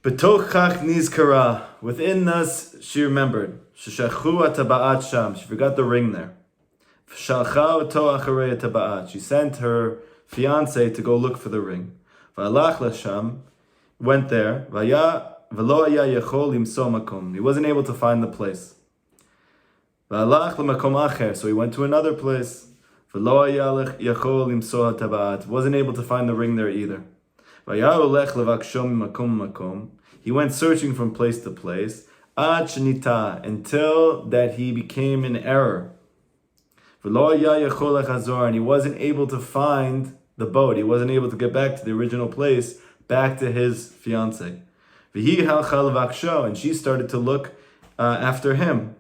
B'tochach nizkara. Within us, she remembered. Sheshachu ataba'at sham. She forgot the ring there. Shalcha oto acharei ataba'at. She sent her fiance to go look for the ring. V'alach lasham. Went there. V'lo haya yachol limso makom. He wasn't able to find the place. V'alach l'makom acher. So he went to another place. V'lo haya yachol limso hataba'at. Wasn't able to find the ring there either. He went searching from place to place until that he became in error. And he wasn't able to find the boat. He wasn't able to get back to the original place, back to his fiancée. And she started to look after him.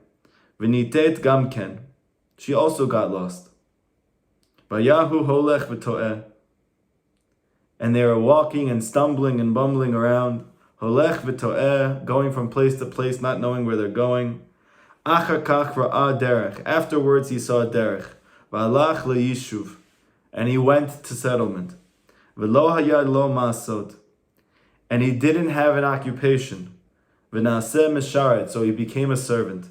She also got lost. And they were walking and stumbling and bumbling around, holech v'to'eh, going from place to place, not knowing where they're going. Achar kach ra'ah derech. Afterwards he saw a derech. V'alach le'yishuv. And he went to settlement. V'lo hayad lo ma'asot. And he didn't have an occupation. V'naseh mesharet. So he became a servant.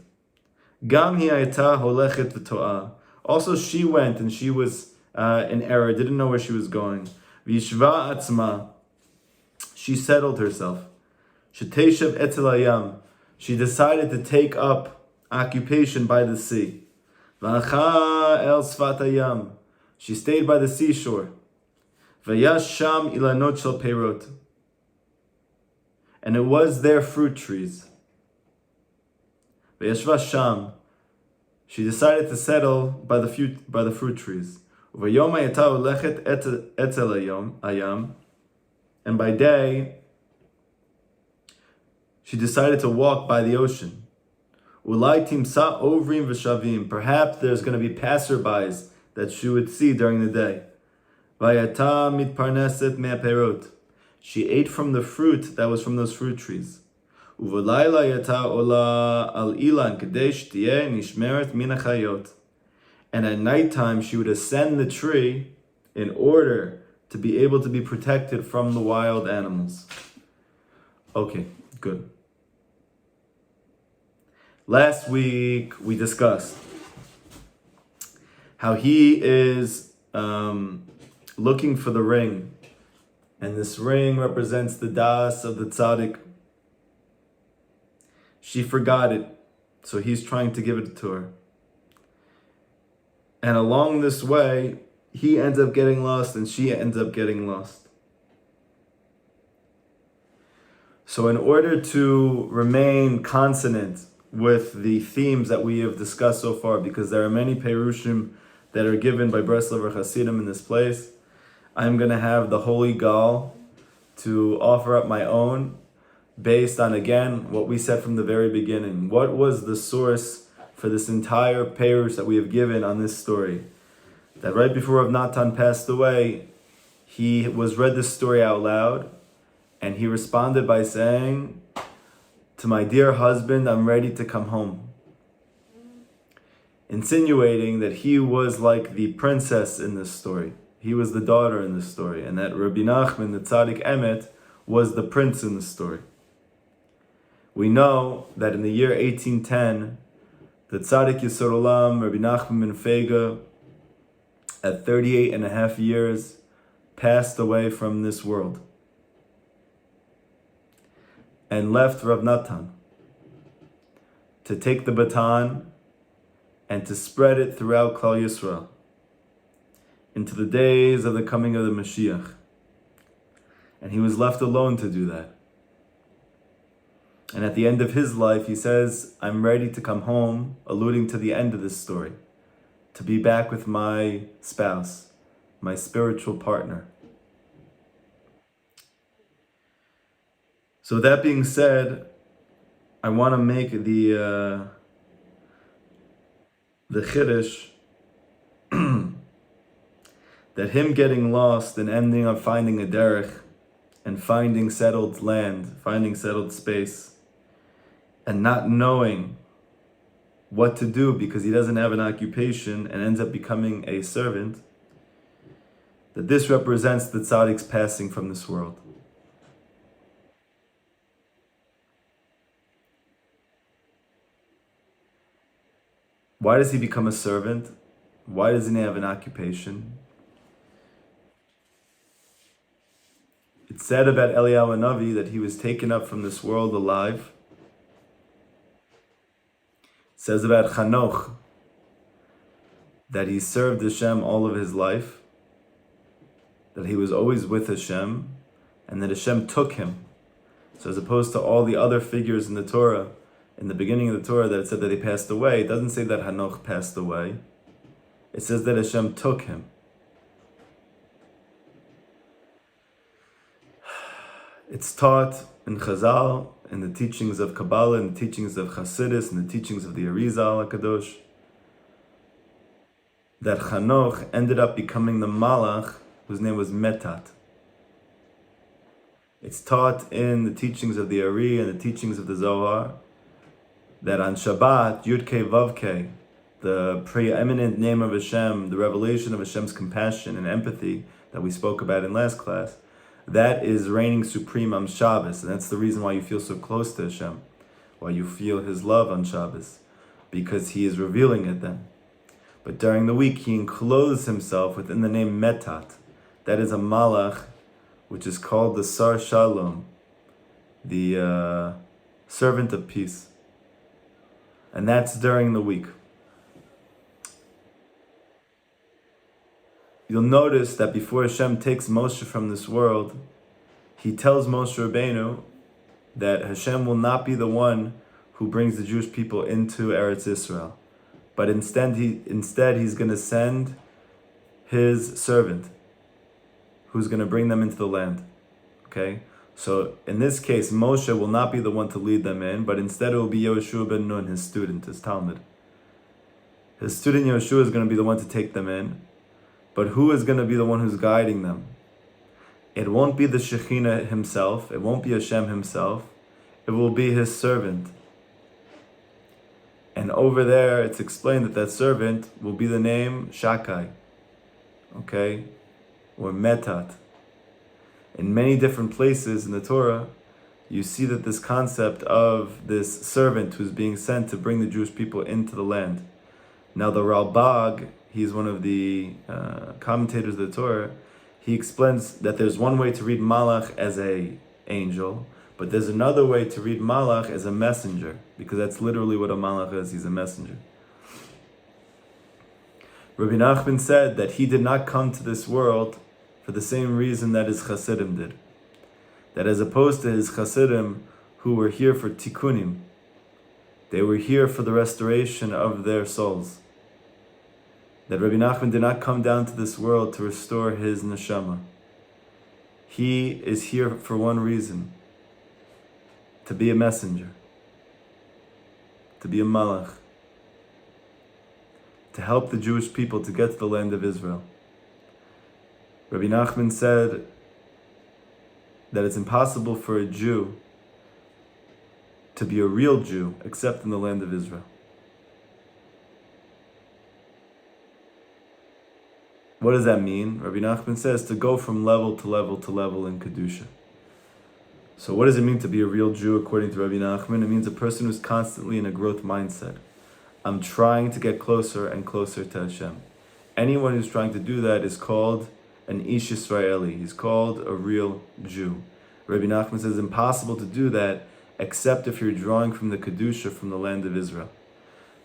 Gam hi hayta holechet v'to'ah. Also she went and she was in error, didn't know where she was going. Vishva atzma, she settled herself. Sheteshav etzel hayam, she decided to take up occupation by the sea. V'acha el sfat hayam, she stayed by the seashore. V'yash sham ilanot shel peirot, and it was their fruit trees. V'yashva sham, she decided to settle by the fruit trees. And by day, she decided to walk by the ocean. Perhaps there's going to be passerbys that she would see during the day. She ate from the fruit that was from those fruit trees. And at nighttime, she would ascend the tree in order to be able to be protected from the wild animals. Okay, good. Last week, we discussed how he is looking for the ring. And this ring represents the das of the tzaddik. She forgot it, so he's trying to give it to her. And along this way, he ends up getting lost and she ends up getting lost. So in order to remain consonant with the themes that we have discussed so far, because there are many Perushim that are given by Breslover Hasidim in this place, I'm going to have the Holy Gal to offer up my own based on, again, what we said from the very beginning. What was the source for this entire Perush that we have given on this story? That right before Rav Natan passed away, he was read this story out loud, and he responded by saying, "To my dear husband, I'm ready to come home." Insinuating that he was like the princess in this story. He was the daughter in this story, and that Rabbi Nachman, the Tzaddik Emet, was the prince in the story. We know that in the year 1810, the Tzaddik Yisrael Olam, Rabbi Nachman ben Fega, at 38 and a half years, passed away from this world and left Rav Natan to take the baton and to spread it throughout Klal Yisrael into the days of the coming of the Mashiach. And he was left alone to do that. And at the end of his life, he says, "I'm ready to come home," alluding to the end of this story, to be back with my spouse, my spiritual partner. So that being said, I want to make the Chiddush that him getting lost and ending up finding a derech and finding settled land, finding settled space, and not knowing what to do because he doesn't have an occupation and ends up becoming a servant, that this represents the tzaddik's passing from this world. Why does he become a servant? Why doesn't he have an occupation? It's said about Eliyahu Hanavi that he was taken up from this world alive. It says about Chanoch that he served Hashem all of his life, that he was always with Hashem, and that Hashem took him. So as opposed to all the other figures in the Torah, in the beginning of the Torah that it said that they passed away, it doesn't say that Hanoch passed away. It says that Hashem took him. It's taught in Chazal, in the teachings of Kabbalah, in the teachings of Chassidus, in the teachings of the Arizal HaKadosh, that Chanoch ended up becoming the Malach whose name was Metat. It's taught in the teachings of the Ari and the teachings of the Zohar that on Shabbat, Yud-Kei Vav-Kei, the preeminent name of Hashem, the revelation of Hashem's compassion and empathy that we spoke about in last class, that is reigning supreme on Shabbos, and that's the reason why you feel so close to Hashem, why you feel His love on Shabbos, because He is revealing it then. But during the week, He encloses Himself within the name Metat. That is a Malach, which is called the Sar Shalom, the servant of peace. And that's during the week. You'll notice that before Hashem takes Moshe from this world, He tells Moshe Rabbeinu that Hashem will not be the one who brings the Jewish people into Eretz Yisrael, but instead He's going to send His servant, who's going to bring them into the land. Okay? So in this case, Moshe will not be the one to lead them in, but instead it will be Yehoshua ben Nun, his student, his Talmud. His student Yehoshua is going to be the one to take them in. But who is going to be the one who's guiding them? It won't be the Shekhinah himself. It won't be Hashem himself. It will be his servant. And over there, it's explained that that servant will be the name Shakai. Okay? Or Metat. In many different places in the Torah, you see that this concept of this servant who's being sent to bring the Jewish people into the land. Now the Ralbag, he's one of the commentators of the Torah, he explains that there's one way to read Malach as a angel, but there's another way to read Malach as a messenger, because that's literally what a Malach is, he's a messenger. Rabbi Nachman said that he did not come to this world for the same reason that his Chassidim did. That as opposed to his Chassidim who were here for tikkunim, they were here for the restoration of their souls. That Rabbi Nachman did not come down to this world to restore his neshama. He is here for one reason: to be a messenger, to be a malach, to help the Jewish people to get to the land of Israel. Rabbi Nachman said that it's impossible for a Jew to be a real Jew except in the land of Israel. What does that mean? Rabbi Nachman says to go from level to level to level in Kedusha. So what does it mean to be a real Jew according to Rabbi Nachman? It means a person who's constantly in a growth mindset. I'm trying to get closer and closer to Hashem. Anyone who's trying to do that is called an Ish Yisraeli. He's called a real Jew. Rabbi Nachman says it's impossible to do that except if you're drawing from the Kedusha from the land of Israel.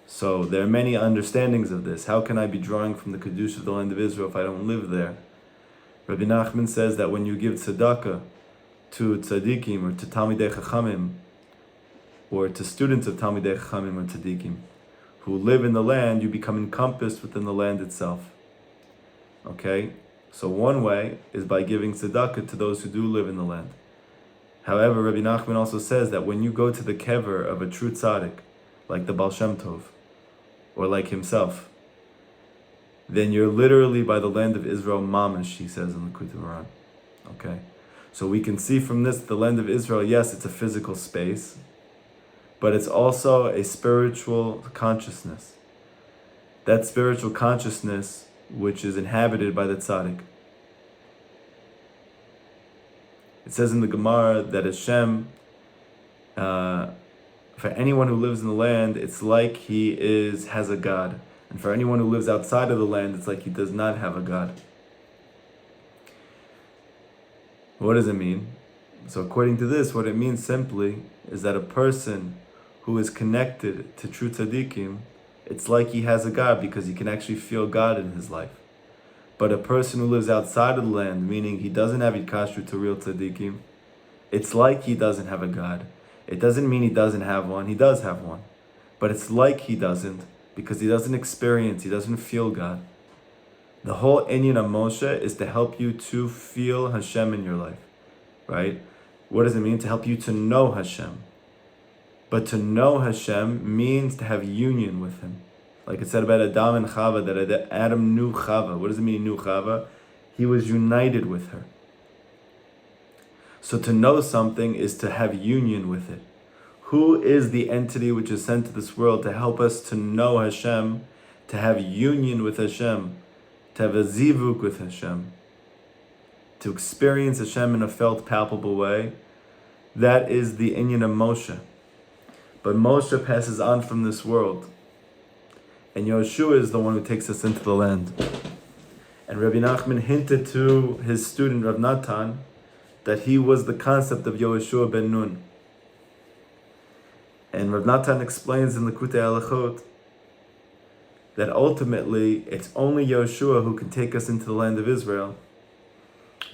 So there are many understandings of this. How can I be drawing from the Kedusha of the land of Israel if I don't live there? Rabbi Nachman says that when you give tzedakah to tzaddikim or to Talmidei Chachamim, or to students of Talmidei Chachamim or tzaddikim, who live in the land, you become encompassed within the land itself. Okay? So one way is by giving tzedakah to those who do live in the land. However, Rabbi Nachman also says that when you go to the kever of a true tzaddik, like the Baal Shem Tov, or like himself, then you're literally by the land of Israel mamash, he says in the Likutei Moharan. Okay? So we can see from this, the land of Israel, yes, it's a physical space, but it's also a spiritual consciousness. That spiritual consciousness which is inhabited by the tzaddik. It says in the Gemara that Hashem For anyone who lives in the land, it's like he has a God. And for anyone who lives outside of the land, it's like he does not have a God. What does it mean? So according to this, what it means simply is that a person who is connected to true tzaddikim, it's like he has a God because he can actually feel God in his life. But a person who lives outside of the land, meaning he doesn't have ikashru to real tzaddikim, it's like he doesn't have a God. It doesn't mean he doesn't have one, he does have one. But it's like he doesn't, because he doesn't experience, he doesn't feel God. The whole inyan of Moshe is to help you to feel Hashem in your life, right? What does it mean? To help you to know Hashem. But to know Hashem means to have union with Him. Like it said about Adam and Chava, that Adam knew Chava. What does it mean he knew Chava? He was united with her. So to know something is to have union with it. Who is the entity which is sent to this world to help us to know Hashem, to have union with Hashem, to have a zivuk with Hashem, to experience Hashem in a felt, palpable way? That is the inyan of Moshe. But Moshe passes on from this world. And Yoshua is the one who takes us into the land. And Rabbi Nachman hinted to his student, Rav Natan, that he was the concept of Yoshua ben Nun. And Rav Natan explains in the Likutei Halachot that ultimately it's only Yoshua who can take us into the land of Israel,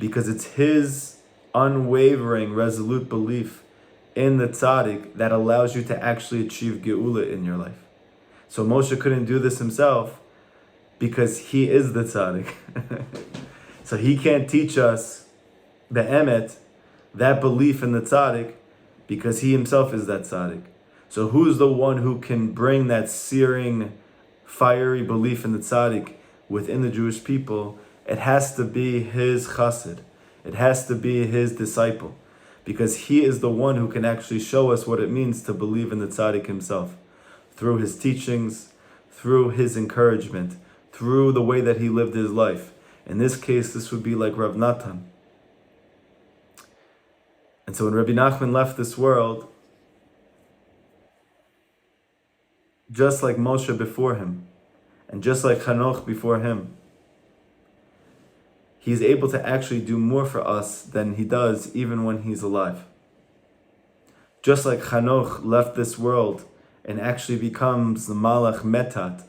because it's his unwavering, resolute belief in the tzaddik that allows you to actually achieve geula in your life. So Moshe couldn't do this himself because he is the tzaddik. So he can't teach us the emet, that belief in the tzaddik, because he himself is that tzaddik. So who's the one who can bring that searing, fiery belief in the tzaddik within the Jewish people? It has to be his chassid. It has to be his disciple, because he is the one who can actually show us what it means to believe in the tzaddik himself, through his teachings, through his encouragement, through the way that he lived his life. In this case, this would be like Rav Natan. And so when Rabbi Nachman left this world, just like Moshe before him, and just like Hanoch before him, he's able to actually do more for us than he does even when he's alive. Just like Hanoch left this world and actually becomes the Malach Metat,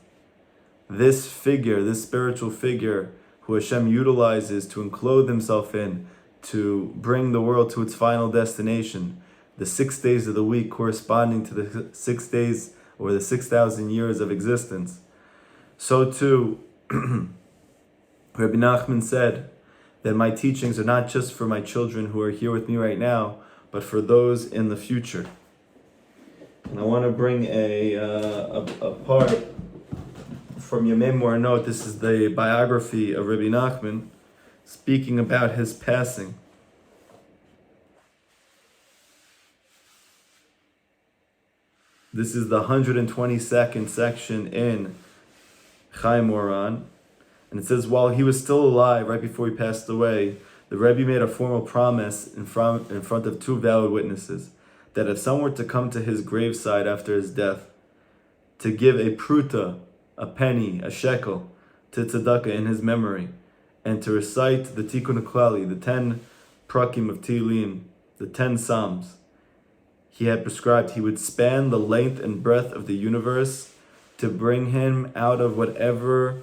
this figure, this spiritual figure who Hashem utilizes to enclose himself in, to bring the world to its final destination, the 6 days of the week corresponding to the 6 days or the 6,000 years of existence. So too, Rabbi Nachman said that my teachings are not just for my children who are here with me right now, but for those in the future. And I want to bring a part from Yemei Moranot. This is the biography of Rabbi Nachman, speaking about his passing. This is the 122nd section in Chai Moran. And it says, while he was still alive, right before he passed away, the Rebbe made a formal promise in front of two valid witnesses, that if someone were to come to his graveside after his death, to give a pruta, a penny, a shekel, to tzedakah in his memory, and to recite the Tikkun Klali, the 10 prakim of Tehillim, the 10 Psalms, he had prescribed he would span the length and breadth of the universe to bring him out of whatever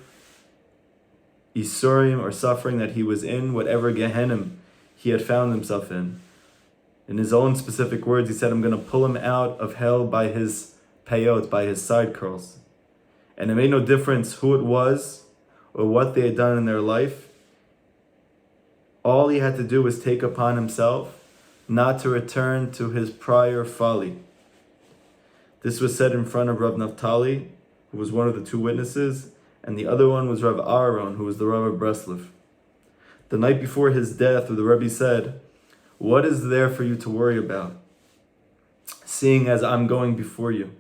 Yisurim or suffering that he was in, whatever Gehenna he had found himself in. In his own specific words, he said, I'm going to pull him out of hell by his payot, by his side curls. And it made no difference who it was or what they had done in their life. All he had to do was take upon himself not to return to his prior folly. This was said in front of Rav Naftali, who was one of the two witnesses, and the other one was Rav Aaron, who was the Rav of Breslov. The night before his death, the Rebbe said, what is there for you to worry about, seeing as I'm going before you?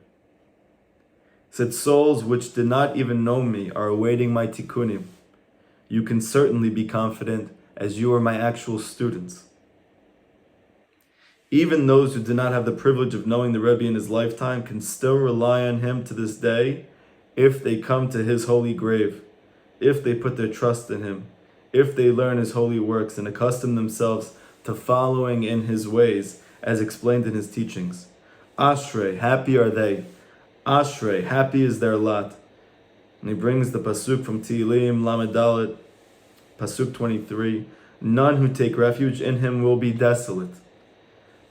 He said, souls which did not even know me are awaiting my tikkunim. You can certainly be confident, as you are my actual students. Even those who did not have the privilege of knowing the Rebbe in his lifetime can still rely on him to this day if they come to his holy grave, if they put their trust in him, if they learn his holy works and accustom themselves to following in his ways, as explained in his teachings. Ashrei, happy are they. Ashrei, happy is their lot. And he brings the pasuk from Tehillim, Lamed Dalet, pasuk 23. None who take refuge in him will be desolate.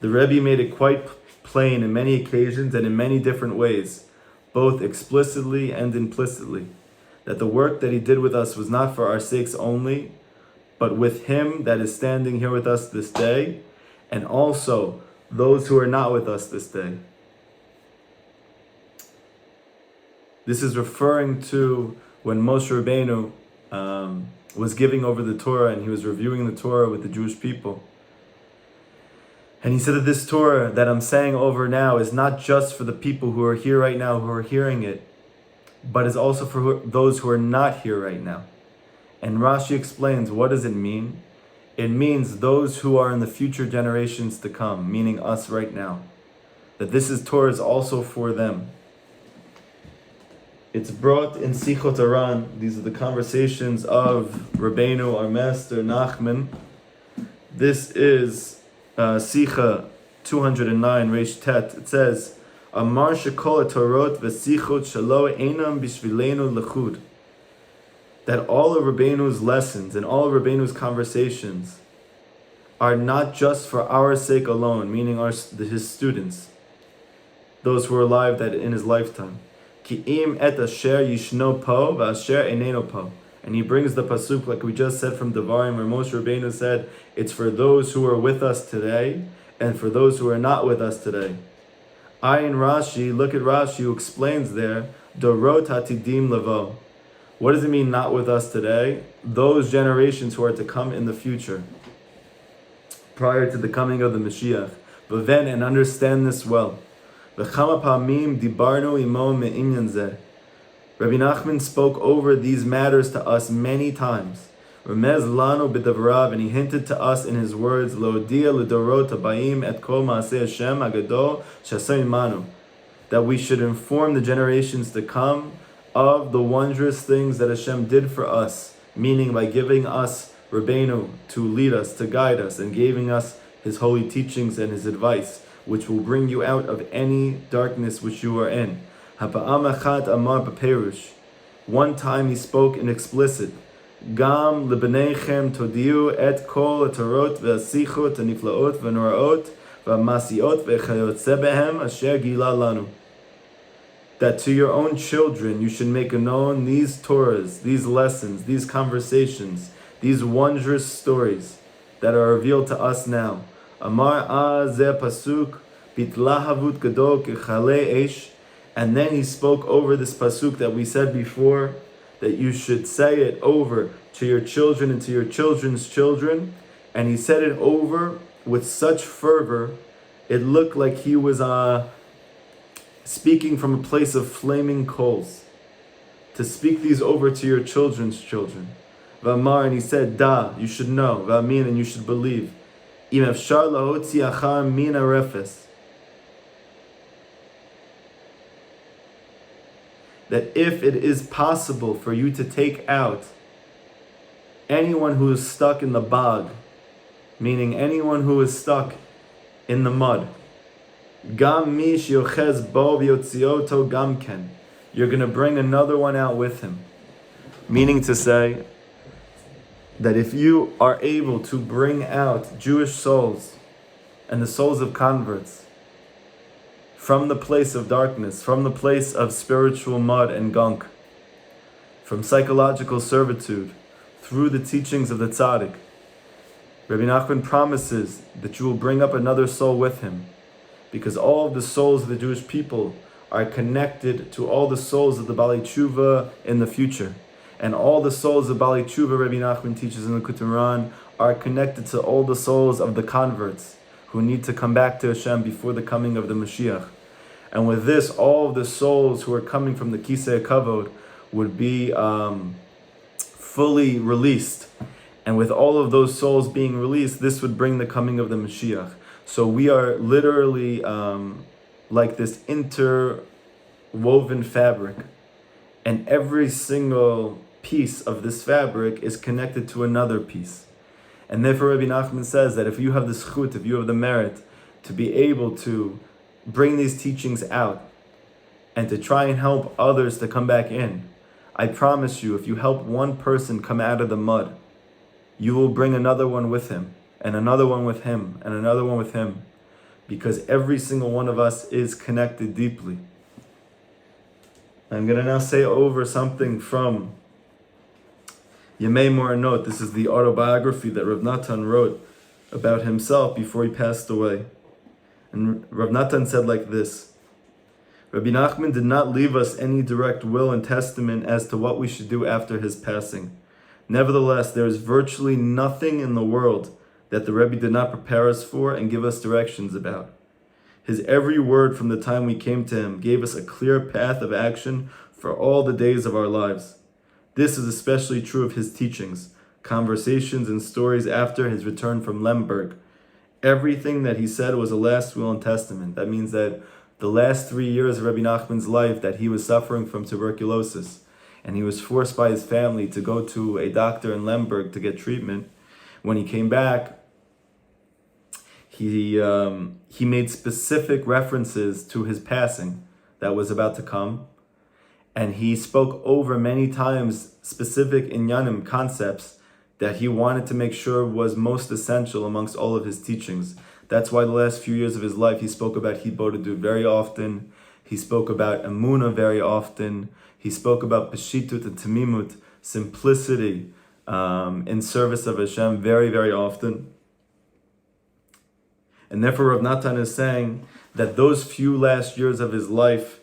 The Rebbe made it quite plain in many occasions and in many different ways, both explicitly and implicitly, that the work that he did with us was not for our sakes only, but with him that is standing here with us this day, and also those who are not with us this day. This is referring to when Moshe Rabbeinu was giving over the Torah and he was reviewing the Torah with the Jewish people. And he said that this Torah that I'm saying over now is not just for the people who are here right now who are hearing it, but is also for those who are not here right now. And Rashi explains, what does it mean? It means those who are in the future generations to come, meaning us right now. That this Torah is also for them. It's brought in Sichot Aran. These are the conversations of Rabbeinu, our master, Nachman. This is Sicha 209, Reish Tet. It says, Amar shekol Torot v'sichot shelo einam bishvilenu lechud. That all of Rabbeinu's lessons and all of Rabbeinu's conversations are not just for our sake alone, meaning his students, those who were alive in his lifetime. Ki im et asher yishno po v'asher eineno po. And he brings the pasuk like we just said from Devarim, where Moshe Rabbeinu said, it's for those who are with us today and for those who are not with us today. Ayin Rashi, look at Rashi who explains there, Dorot hatidim levo. What does it mean not with us today? Those generations who are to come in the future, prior to the coming of the Mashiach. V'ven, and understand this well. V'chama pa'amim dibarnu imo me'inyan zeh. Rabbi Nachman spoke over these matters to us many times. Remez lanu b'davrav, and he hinted to us in his words, Lo'odia l'dorot habayim et kol ma'aseh Hashem agadol sh'aseh imanu, that we should inform the generations to come of the wondrous things that Hashem did for us, meaning by giving us Rabbeinu to lead us, to guide us, and giving us his holy teachings and his advice, which will bring you out of any darkness which you are in. Hapa'am echad amar b'perush. One time he spoke in explicit, Gam lebeneichem todiu et kol hatorot ve'asichot haniflaot ve'noraot ve'masiot ve'chayotze behem asher gila lanu. That to your own children you should make known these Torahs, these lessons, these conversations, these wondrous stories that are revealed to us now. Amar zeh pasuk bitlahavut gadol kechalei eish. And then he spoke over this pasuk that we said before, that you should say it over to your children and to your children's children. And he said it over with such fervor, it looked like he was speaking from a place of flaming coals. To speak these over to your children's children. V'amar, and he said, Da, you should know. V'amin, and you should believe. Im efshar lahotzi achar min harefes. That if it is possible for you to take out anyone who is stuck in the bog, meaning anyone who is stuck in the mud, Gam mi shiochez bo v'yotzioto gam ken. You're going to bring another one out with him. Meaning to say that if you are able to bring out Jewish souls and the souls of converts from the place of darkness, from the place of spiritual mud and gunk, from psychological servitude, through the teachings of the tzaddik, Rabbi Nachman promises that you will bring up another soul with him. Because all of the souls of the Jewish people are connected to all the souls of the Balei Tshuva in the future. And all the souls of Balei Tshuva, Rabbi Nachman teaches in the Kutumran, are connected to all the souls of the converts who need to come back to Hashem before the coming of the Mashiach. And with this, all of the souls who are coming from the Kisei Kavod would be fully released. And with all of those souls being released, this would bring the coming of the Mashiach. So we are literally like this interwoven fabric, and every single piece of this fabric is connected to another piece. And therefore Rabbi Nachman says that if you have the zchut, if you have the merit to be able to bring these teachings out and to try and help others to come back in, I promise you, if you help one person come out of the mud, you will bring another one with him, and another one with him, and another one with him, because every single one of us is connected deeply. I'm going to now say over something from Yemei Moranot. This is the autobiography that Rav Natan wrote about himself before he passed away. And Rav Natan said like this: Rabbi Nachman did not leave us any direct will and testament as to what we should do after his passing. Nevertheless, there is virtually nothing in the world that the Rebbe did not prepare us for and give us directions about. His every word from the time we came to him gave us a clear path of action for all the days of our lives. This is especially true of his teachings, conversations, and stories after his return from Lemberg. Everything that he said was a last will and testament. That means that the last 3 years of Rabbi Nachman's life, that he was suffering from tuberculosis, and he was forced by his family to go to a doctor in Lemberg to get treatment. When he came back, he made specific references to his passing that was about to come. And he spoke over many times specific inyanim, concepts, that he wanted to make sure was most essential amongst all of his teachings. That's why the last few years of his life, he spoke about Hibodedut very often. He spoke about Emunah very often. He spoke about Peshitut and Tamimut, simplicity in service of Hashem very, very often. And therefore Rav Natan is saying that those few last years of his life,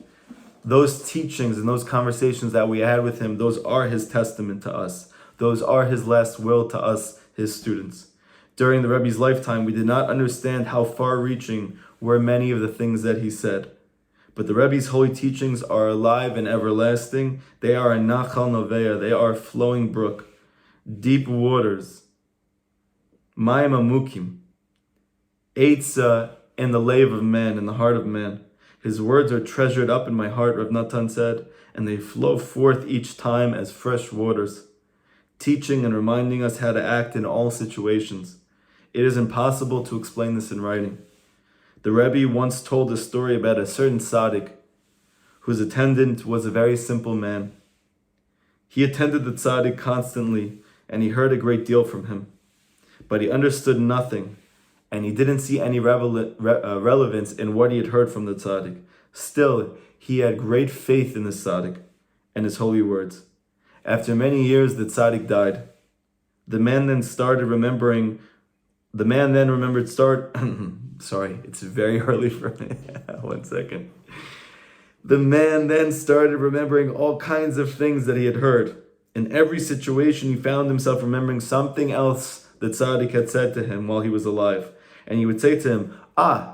those teachings and those conversations that we had with him, those are his testament to us. Those are his last will to us, his students. During the Rebbe's lifetime, we did not understand how far-reaching were many of the things that he said. But the Rebbe's holy teachings are alive and everlasting. They are a nachal novea. They are a flowing brook, deep waters, mayim amukim, eitzah in the lave of man, in the heart of man. His words are treasured up in my heart, Rav Natan said, and they flow forth each time as fresh waters, teaching and reminding us how to act in all situations. It is impossible to explain this in writing. The Rebbe once told a story about a certain tzaddik whose attendant was a very simple man. He attended the tzaddik constantly, and he heard a great deal from him. But he understood nothing, and he didn't see any relevance in what he had heard from the tzaddik. Still, he had great faith in the tzaddik and his holy words. After many years, the tzaddik died. The man then remembered sorry, it's very early for me. 1 second. The man then started remembering all kinds of things that he had heard. In every situation, he found himself remembering something else the tzaddik had said to him while he was alive. And he would say to him,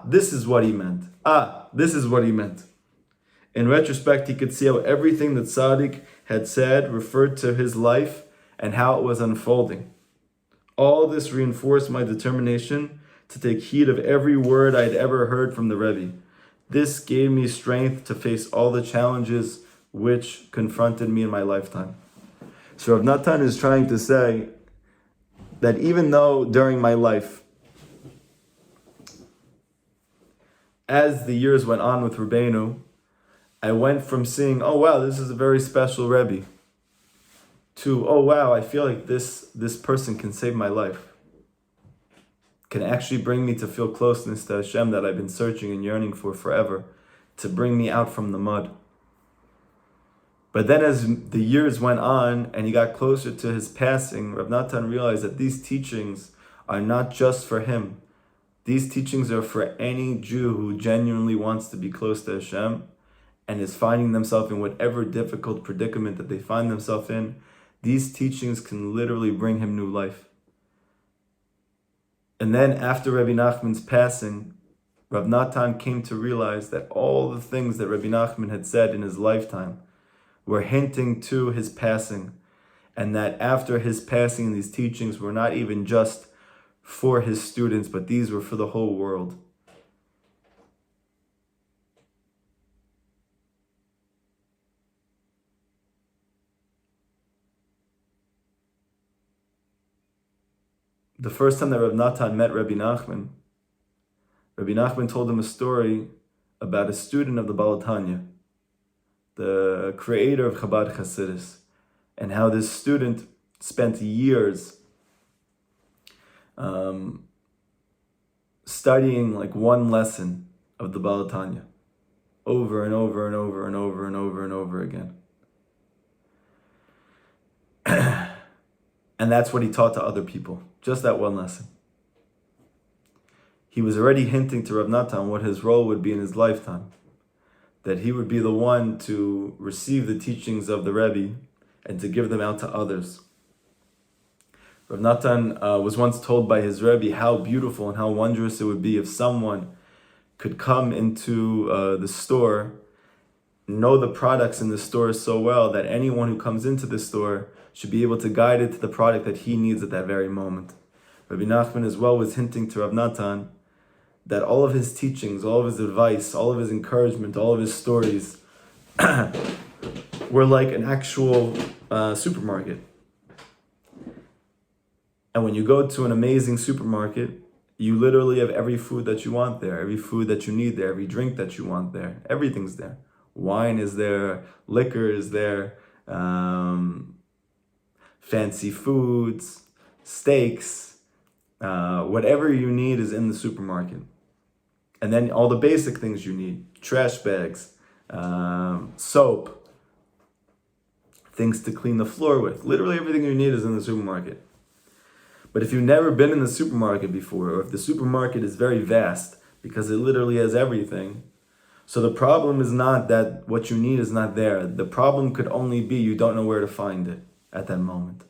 this is what he meant. This is what he meant. In retrospect, he could see how everything that tzaddik had said referred to his life and how it was unfolding. All this reinforced my determination to take heed of every word I had ever heard from the Rebbe. This gave me strength to face all the challenges which confronted me in my lifetime. So Rav Natan is trying to say that even though during my life, as the years went on with Rabbeinu, I went from seeing, oh wow, this is a very special Rebbe, to, oh wow, I feel like this person can save my life, can actually bring me to feel closeness to Hashem that I've been searching and yearning for forever, to bring me out from the mud. But then as the years went on and he got closer to his passing, Rav Natan realized that these teachings are not just for him. These teachings are for any Jew who genuinely wants to be close to Hashem and is finding themselves in whatever difficult predicament that they find themselves in. These teachings can literally bring him new life. And then after Rabbi Nachman's passing, Rav Natan came to realize that all the things that Rabbi Nachman had said in his lifetime were hinting to his passing, and that after his passing, these teachings were not even just for his students, but these were for the whole world. The first time that Rav Natan met Rabbi Nachman told him a story about a student of the Baal Tanya, the creator of Chabad Hasidus, and how this student spent years studying like one lesson of the Baal Tanya over and over and over and over and over and over again. And that's what he taught to other people, just that one lesson. He was already hinting to Rav Natan what his role would be in his lifetime, that he would be the one to receive the teachings of the Rebbe and to give them out to others. Rav Natan was once told by his Rebbe how beautiful and how wondrous it would be if someone could come into the store, know the products in the store so well that anyone who comes into the store should be able to guide it to the product that he needs at that very moment. Rabbi Nachman as well was hinting to Rav Natan that all of his teachings, all of his advice, all of his encouragement, all of his stories were like an actual supermarket. And when you go to an amazing supermarket, you literally have every food that you want there, every food that you need there, every drink that you want there. Everything's there. Wine is there, liquor is there, fancy foods, steaks, whatever you need is in the supermarket. And then all the basic things you need, trash bags, soap, things to clean the floor with. Literally everything you need is in the supermarket. But if you've never been in the supermarket before, or if the supermarket is very vast, because it literally has everything, so the problem is not that what you need is not there. The problem could only be you don't know where to find it at that moment.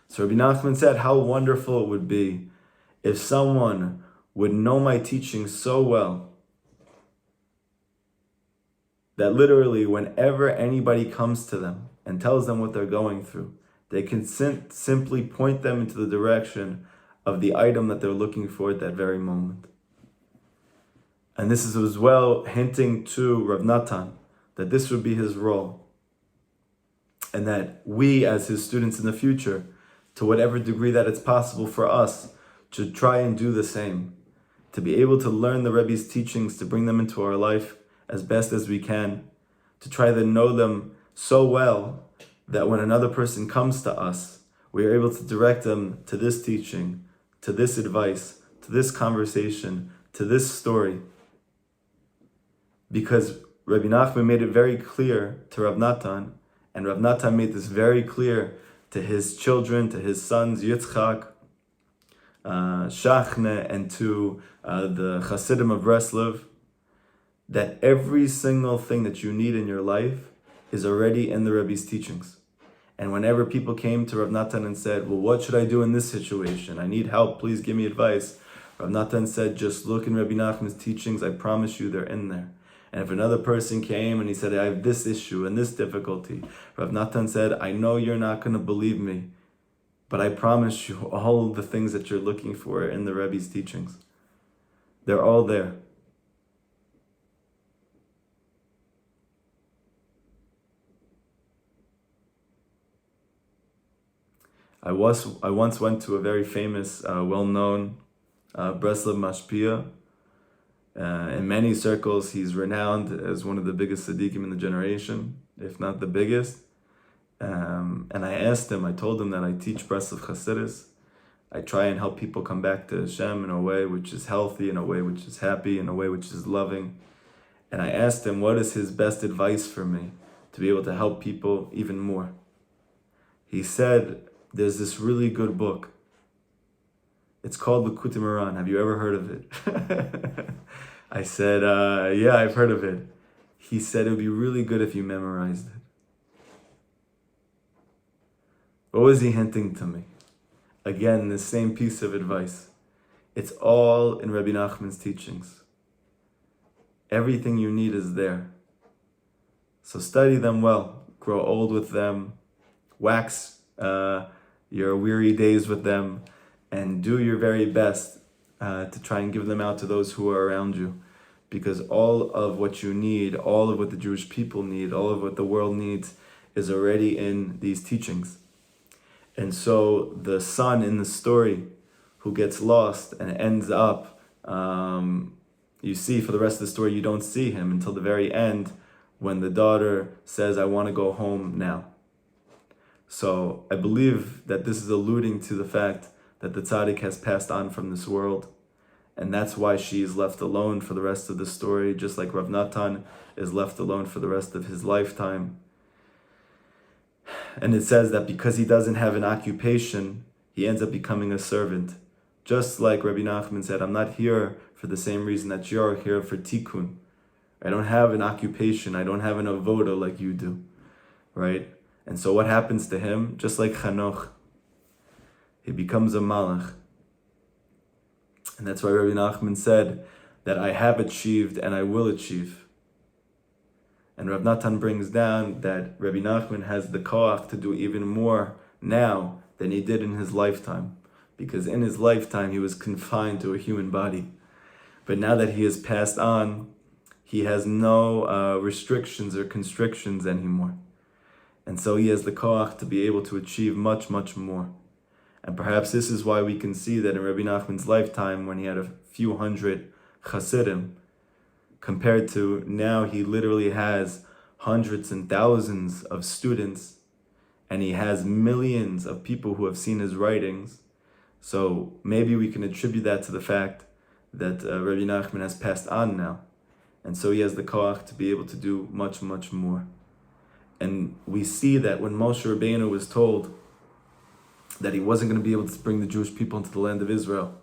So Rabbi Nachman said how wonderful it would be if someone would know my teaching so well that literally whenever anybody comes to them and tells them what they're going through, they can simply point them into the direction of the item that they're looking for at that very moment. And this is as well hinting to Rav Natan that this would be his role. And that we as his students in the future, to whatever degree that it's possible for us, should try and do the same. To be able to learn the Rebbe's teachings, to bring them into our life as best as we can. To try to know them so well that when another person comes to us, we are able to direct them to this teaching, to this advice, to this conversation, to this story. Because Rabbi Nachman made it very clear to Rav Natan, and Rav Natan made this very clear to his children, to his sons, Yitzchak, Shachne, and to the Hasidim of Breslov, that every single thing that you need in your life is already in the Rebbe's teachings. And whenever people came to Rav Natan and said, well, what should I do in this situation? I need help, please give me advice. Rav Natan said, just look in Rabbi Nachman's teachings, I promise you they're in there. And if another person came and he said, I have this issue and this difficulty, Rav Natan said, I know you're not going to believe me, but I promise you all the things that you're looking for in the Rebbe's teachings. They're all there. I once went to a very famous, well-known Breslov Mashpia. In many circles, he's renowned as one of the biggest tzaddikim in the generation, if not the biggest. And I told him that I teach Breslov Chasidus. I try and help people come back to Hashem in a way which is healthy, in a way which is happy, in a way which is loving. And I asked him, what is his best advice for me to be able to help people even more? He said, there's this really good book. It's called Likutei Moharan. Have you ever heard of it? I said, yeah, I've heard of it. He said, it would be really good if you memorized it. What was he hinting to me? Again, the same piece of advice. It's all in Rabbi Nachman's teachings. Everything you need is there. So study them well. Grow old with them. Wax your weary days with them. and do your very best to try and give them out to those who are around you. Because all of what you need, all of what the Jewish people need, all of what the world needs is already in these teachings. And so the son in the story who gets lost and ends up, you see for the rest of the story, you don't see him until the very end when the daughter says, I want to go home now. So I believe that this is alluding to the fact that the tzaddik has passed on from this world. And that's why she is left alone for the rest of the story, just like Rav Natan is left alone for the rest of his lifetime. And it says that because he doesn't have an occupation, he ends up becoming a servant. Just like Rabbi Nachman said, I'm not here for the same reason that you're here for tikkun. I don't have an occupation. I don't have an avoda like you do, right? And so what happens to him? Just like Chanoch, he becomes a malach. And that's why Rabbi Nachman said that I have achieved and I will achieve. And Rav Natan brings down that Rabbi Nachman has the koach to do even more now than he did in his lifetime. Because in his lifetime he was confined to a human body. But now that he has passed on, he has no restrictions or constrictions anymore. And so he has the koach to be able to achieve much, much more. And perhaps this is why we can see that in Rabbi Nachman's lifetime, when he had a few hundred chassidim, compared to now he literally has hundreds and thousands of students, and he has millions of people who have seen his writings. So maybe we can attribute that to the fact that Rabbi Nachman has passed on now. And so he has the koach to be able to do much, much more. And we see that when Moshe Rabbeinu was told that he wasn't going to be able to bring the Jewish people into the land of Israel,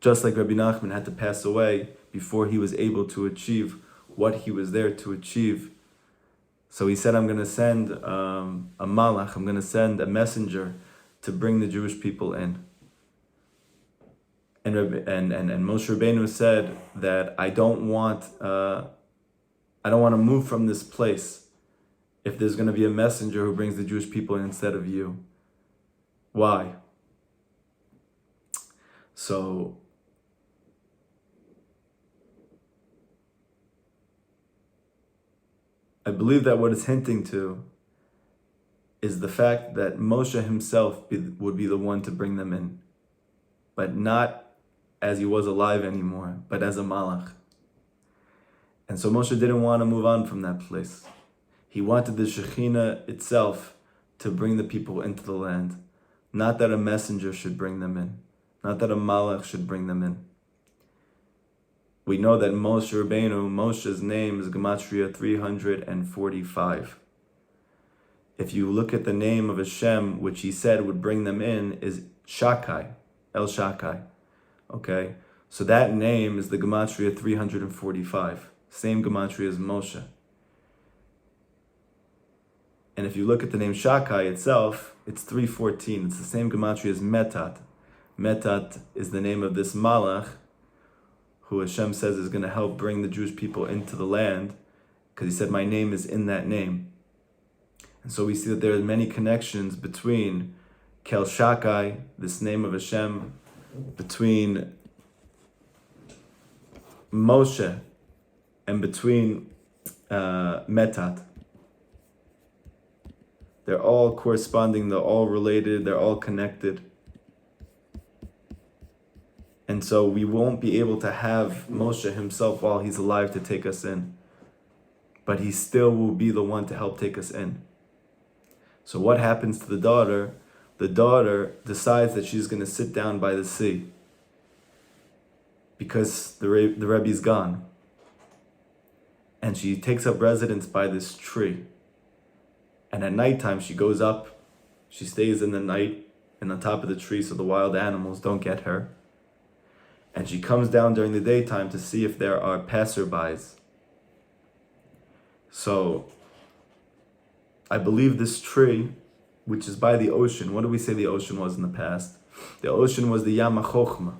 just like Rabbi Nachman had to pass away before he was able to achieve what he was there to achieve. So he said, I'm going to send a malach, I'm going to send a messenger to bring the Jewish people in. And Moshe Rabbeinu said that I don't want to move from this place if there's going to be a messenger who brings the Jewish people in instead of you. Why? So I believe that what it's hinting to is the fact that Moshe himself would be the one to bring them in, but not as he was alive anymore, but as a malach. And so Moshe didn't want to move on from that place. He wanted the Shekhinah itself to bring the people into the land. Not that a messenger should bring them in. Not that a malach should bring them in. We know that Moshe Rabbeinu, Moshe's name is Gematria 345. If you look at the name of Hashem, which he said would bring them in, is Shakai, El Shakai. Okay? So that name is the Gematria 345. Same Gematria as Moshe. And if you look at the name Shakai itself, it's 314. It's the same gematria as Metat. Metat is the name of this malach who Hashem says is going to help bring the Jewish people into the land, because he said, my name is in that name. And so we see that there are many connections between Kel Shakai, this name of Hashem, between Moshe, and between Metat. They're all corresponding, they're all related, they're all connected. And so we won't be able to have Moshe himself while he's alive to take us in. But he still will be the one to help take us in. So what happens to the daughter? The daughter decides that she's going to sit down by the sea because the Rebbe's gone. And she takes up residence by this tree. And at nighttime, she goes up, she stays in the night and on top of the tree so the wild animals don't get her. And she comes down during the daytime to see if there are passerbys. So I believe this tree, which is by the ocean, what do we say the ocean was in the past? The ocean was the Yam HaChochma.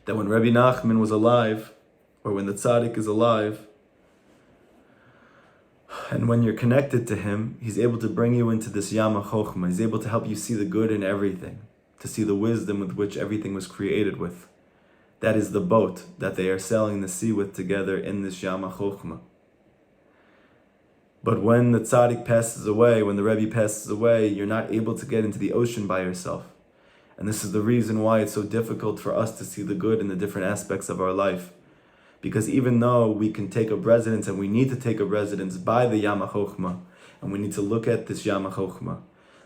That when Rabbi Nachman was alive, or when the tzaddik is alive, and when you're connected to him, he's able to bring you into this Yam HaChochma. He's able to help you see the good in everything. to see the wisdom with which everything was created with. That is the boat that they are sailing the sea with together in this Yam HaChochmah. But when the tzaddik passes away, when the Rebbe passes away, you're not able to get into the ocean by yourself. And this is the reason why it's so difficult for us to see the good in the different aspects of our life. Because even though we can take up residence, and we need to take up residence by the Yam HaChochmah, and we need to look at this Yam HaChochmah,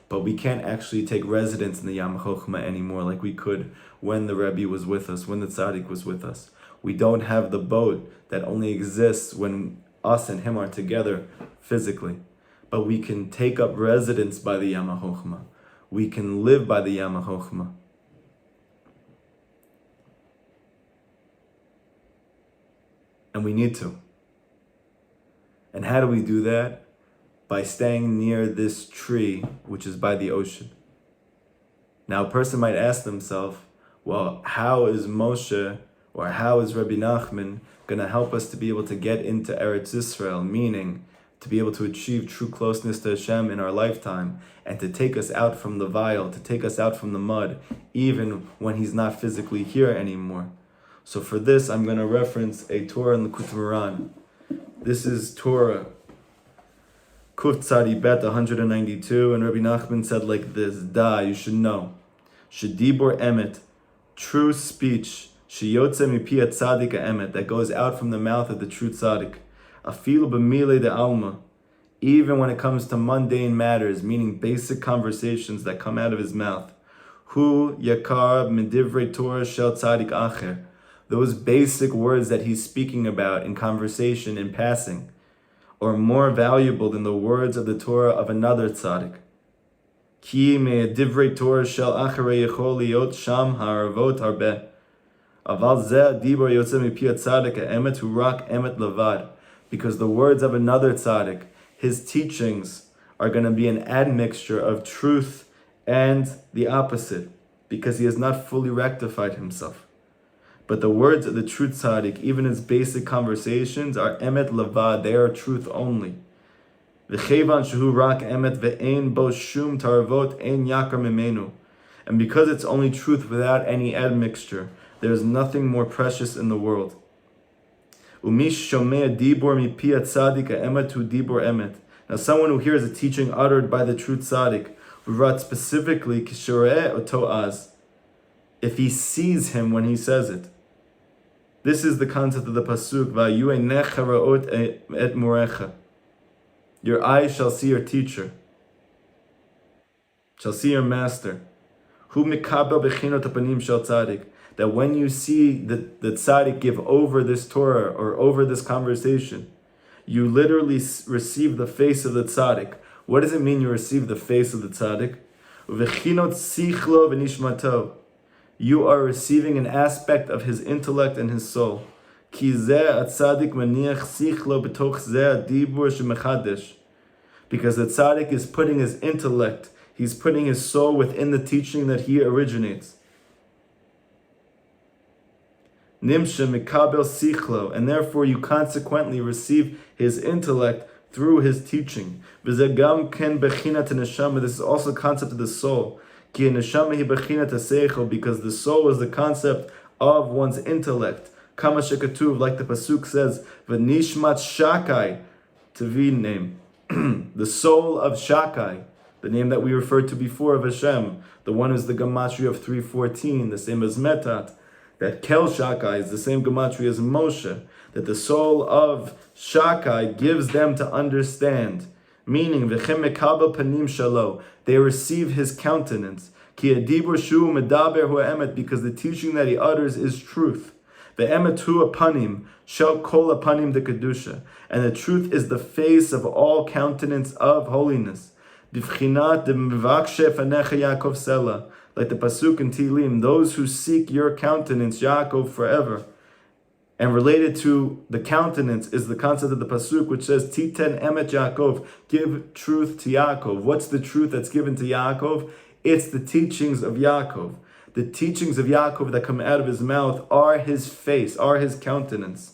but we can't actually take residence in the Yam HaChochmah anymore like we could when the Rebbe was with us, when the tzaddik was with us. We don't have the boat that only exists when us and him are together physically. But we can take up residence by the Yam HaChochmah. We can live by the Yam HaChochmah. And we need to. And how do we do that? By staying near this tree, which is by the ocean. Now, a person might ask themselves, well, how is Moshe, or how is Rabbi Nachman going to help us to be able to get into Eretz Yisrael, meaning to be able to achieve true closeness to Hashem in our lifetime, and to take us out from the vial, to take us out from the mud, even when He's not physically here anymore. So for this, I'm going to reference a Torah in the Likutei Moharan. This is Torah, Kuf Tzadi Bet 192, and Rabbi Nachman said like this: Da, you should know, Shedibor Emet, true speech, Sheyotze mipi Tzadik Emet, that goes out from the mouth of the true Tzadik, Afilu b'milei de alma, even when it comes to mundane matters, meaning basic conversations that come out of his mouth. Hu yakar medivrei Torah shel Tzadik acher, those basic words that he's speaking about in conversation, in passing, are more valuable than the words of the Torah of another tzaddik. Ki medivrei Torah shel acharei yechol liot sham ha'arvot harbeh, aval zeh dibur yotze mipi tzadik ha'emet hu rak emet levad, because the words of another tzaddik, his teachings, are going to be an admixture of truth and the opposite, because he has not fully rectified himself. But the words of the true tzaddik, even his basic conversations, are emet levad, they are truth only. V'chevan shehu rak emet ve'ein bo shum tarvot ein yakar mimenu. And because it's only truth without any admixture, there is nothing more precious in the world. Umish shomea dibor mipi tzadik emet hu dibor emet. Now someone who hears a teaching uttered by the true tzaddik, v'rat specifically kishoreh oto az, if he sees him when he says it. This is the concept of the pasuk, Va'yu einecha ra'ot et morecha. Your eyes shall see your teacher, shall see your master. Hu mikabel bechinot hapanim shel tzaddik. That when you see the tzaddik give over this Torah or over this conversation, you literally receive the face of the tzaddik. What does it mean you receive the face of the tzaddik? V'chinot sichlo v'nishmato. You are receiving an aspect of his intellect and his soul. Ki zeh atzadik maniach sichlo b'toch zeh dibur shemechadesh. Because the tzaddik is putting his intellect, he's putting his soul within the teaching that he originates. Nimsha mikabel sichlo, and therefore you consequently receive his intellect through his teaching. V'zegam ken bechinat neshama. This is also the concept of the soul. Ki neshama hi bechinat seichel, because the soul is the concept of one's intellect. Kama shekatuv, like the pasuk says, v'nishmat shakai, Tavi name, the soul of Shakai, the name that we referred to before of Hashem, the one is the gematria of 314, the same as Metat. That Kel Shakai is the same gematria as Moshe, that the soul of Shakai gives them to understand, meaning V'chem mekabel panim shalo, they receive his countenance, Ki adibur shu medaber hu emet, because the teaching that he utters is truth. Ve'emet hu apanim, shel kol apanim de kedusha, and the truth is the face of all countenance of holiness. B'fchinat de mvakshe fanecha Yaakov sela, like the pasuk in Tehillim, those who seek your countenance, Yaakov, forever. And related to the countenance is the concept of the pasuk, which says, Titen emet Yaakov, give truth to Yaakov. What's the truth that's given to Yaakov? It's the teachings of Yaakov. The teachings of Yaakov that come out of his mouth are his face, are his countenance.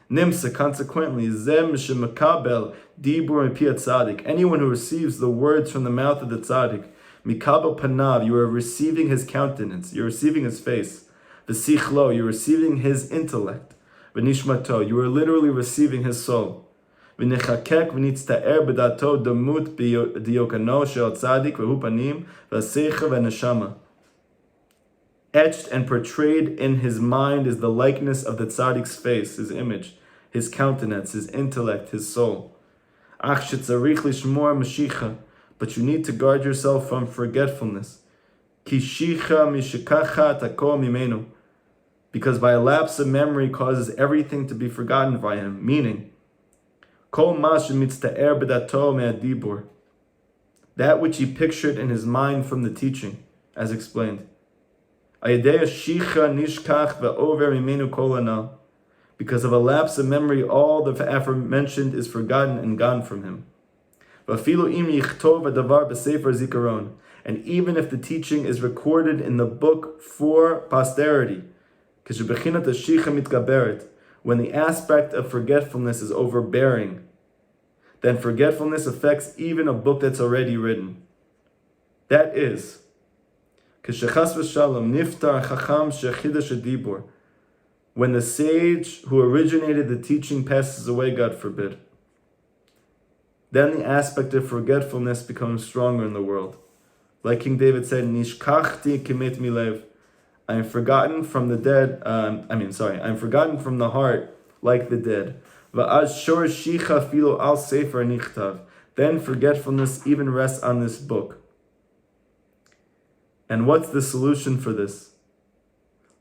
Nimsa, consequently, Zem shemakabel dibur mipi tzadik. Anyone who receives the words from the mouth of the tzaddik, Mikabel panav, you are receiving his countenance, you're receiving his face. V'sichlo, you're receiving his intellect. V'nishmato, you are literally receiving his soul. V'nechakek v'nitzta'er b'dato demut diokano shel tzadik v'hu panim v'seicha v'neshama. Etched and portrayed in his mind is the likeness of the tzaddik's face, his image, his countenance, his intellect, his soul. Ach shetzarich lishmor mashicha, but you need to guard yourself from forgetfulness. Kishicha mishikacha takol mimenu, because by a lapse of memory causes everything to be forgotten by him. Meaning, kol ma shemitzta'er b'dato me'adibur, that which he pictured in his mind from the teaching, as explained. Because of a lapse of memory, all the aforementioned is forgotten and gone from him. And even if the teaching is recorded in the book for posterity, when the aspect of forgetfulness is overbearing, then forgetfulness affects even a book that's already written. That is, when the sage who originated the teaching passes away, God forbid, then the aspect of forgetfulness becomes stronger in the world. Like King David said, Nishkachti kimit milev, I am forgotten from the dead, I am forgotten from the heart like the dead. Va'az shor shicha filo al sefer nichtav, then forgetfulness even rests on this book. And what's the solution for this?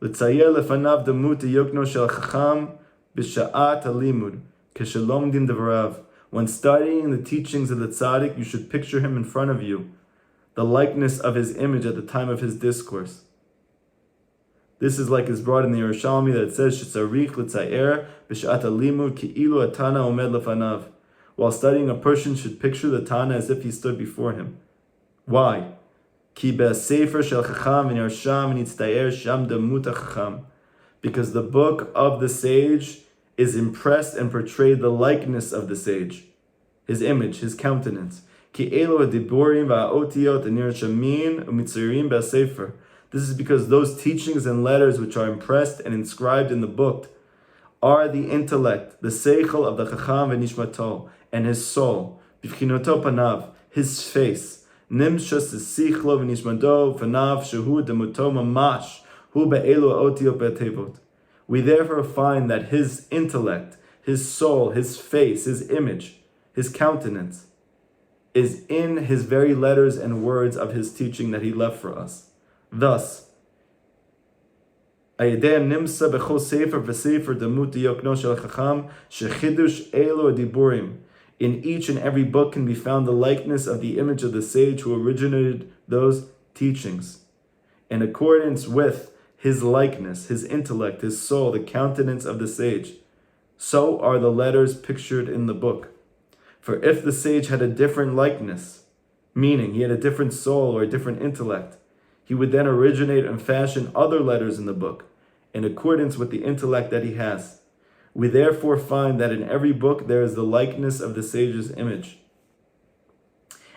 L'tzayer lefanav demut yokno shel chacham b'sha'at halimud keshelomdim devarav. When studying the teachings of the tzaddik, you should picture him in front of you, the likeness of his image at the time of his discourse. This is like is brought in the Yerushalmi that it says shetzarich l'tzayer b'sha'at halimud ki'ilu atana omed lefanav. While studying, a person should picture the Tana as if he stood before him. Why? Because the book of the sage is impressed and portrayed the likeness of the sage, his image, his countenance. This is because those teachings and letters which are impressed and inscribed in the book are the intellect, the seichel of the chacham v'nishmato, and his soul, b'vchinoto panav, his face. Nimshas sichlo v'nishmado fanav shehu demuto mamash hu be'elu ha'otiyot be'tevot. We therefore find that his intellect, his soul, his face, his image, his countenance is in his very letters and words of his teaching that he left for us. Thus, ayedei nimsa b'chol sefer v'sefer demut yokno shel chacham shechidush elu adiburim. In each and every book can be found the likeness of the image of the sage who originated those teachings. In accordance with his likeness, his intellect, his soul, the countenance of the sage, so are the letters pictured in the book. For if the sage had a different likeness, meaning he had a different soul or a different intellect, he would then originate and fashion other letters in the book, in accordance with the intellect that he has. We therefore find that in every book there is the likeness of the sage's image.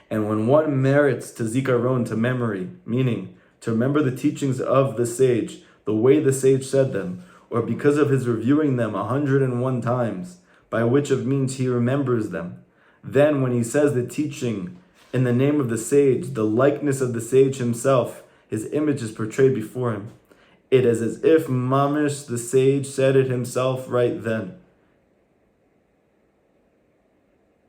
And when one merits to zikaron, to memory, meaning to remember the teachings of the sage, the way the sage said them, or because of his reviewing them 101 times, by which of means he remembers them, then when he says the teaching in the name of the sage, the likeness of the sage himself, his image is portrayed before him. It is as if mamish, the sage, said it himself right then.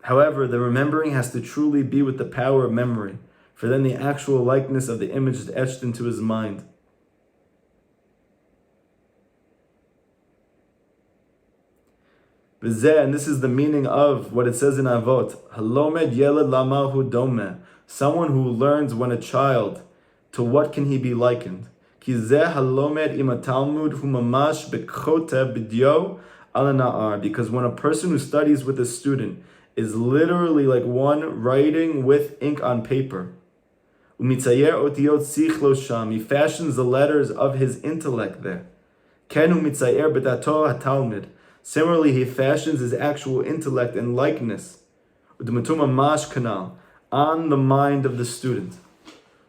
However, the remembering has to truly be with the power of memory, for then the actual likeness of the image is etched into his mind. And this is the meaning of what it says in Avot, Halomed yeled lamahu dome, someone who learns when a child, to what can he be likened? Because when a person who studies with a student is literally like one writing with ink on paper, he fashions the letters of his intellect there. Similarly, he fashions his actual intellect and likeness on the mind of the student.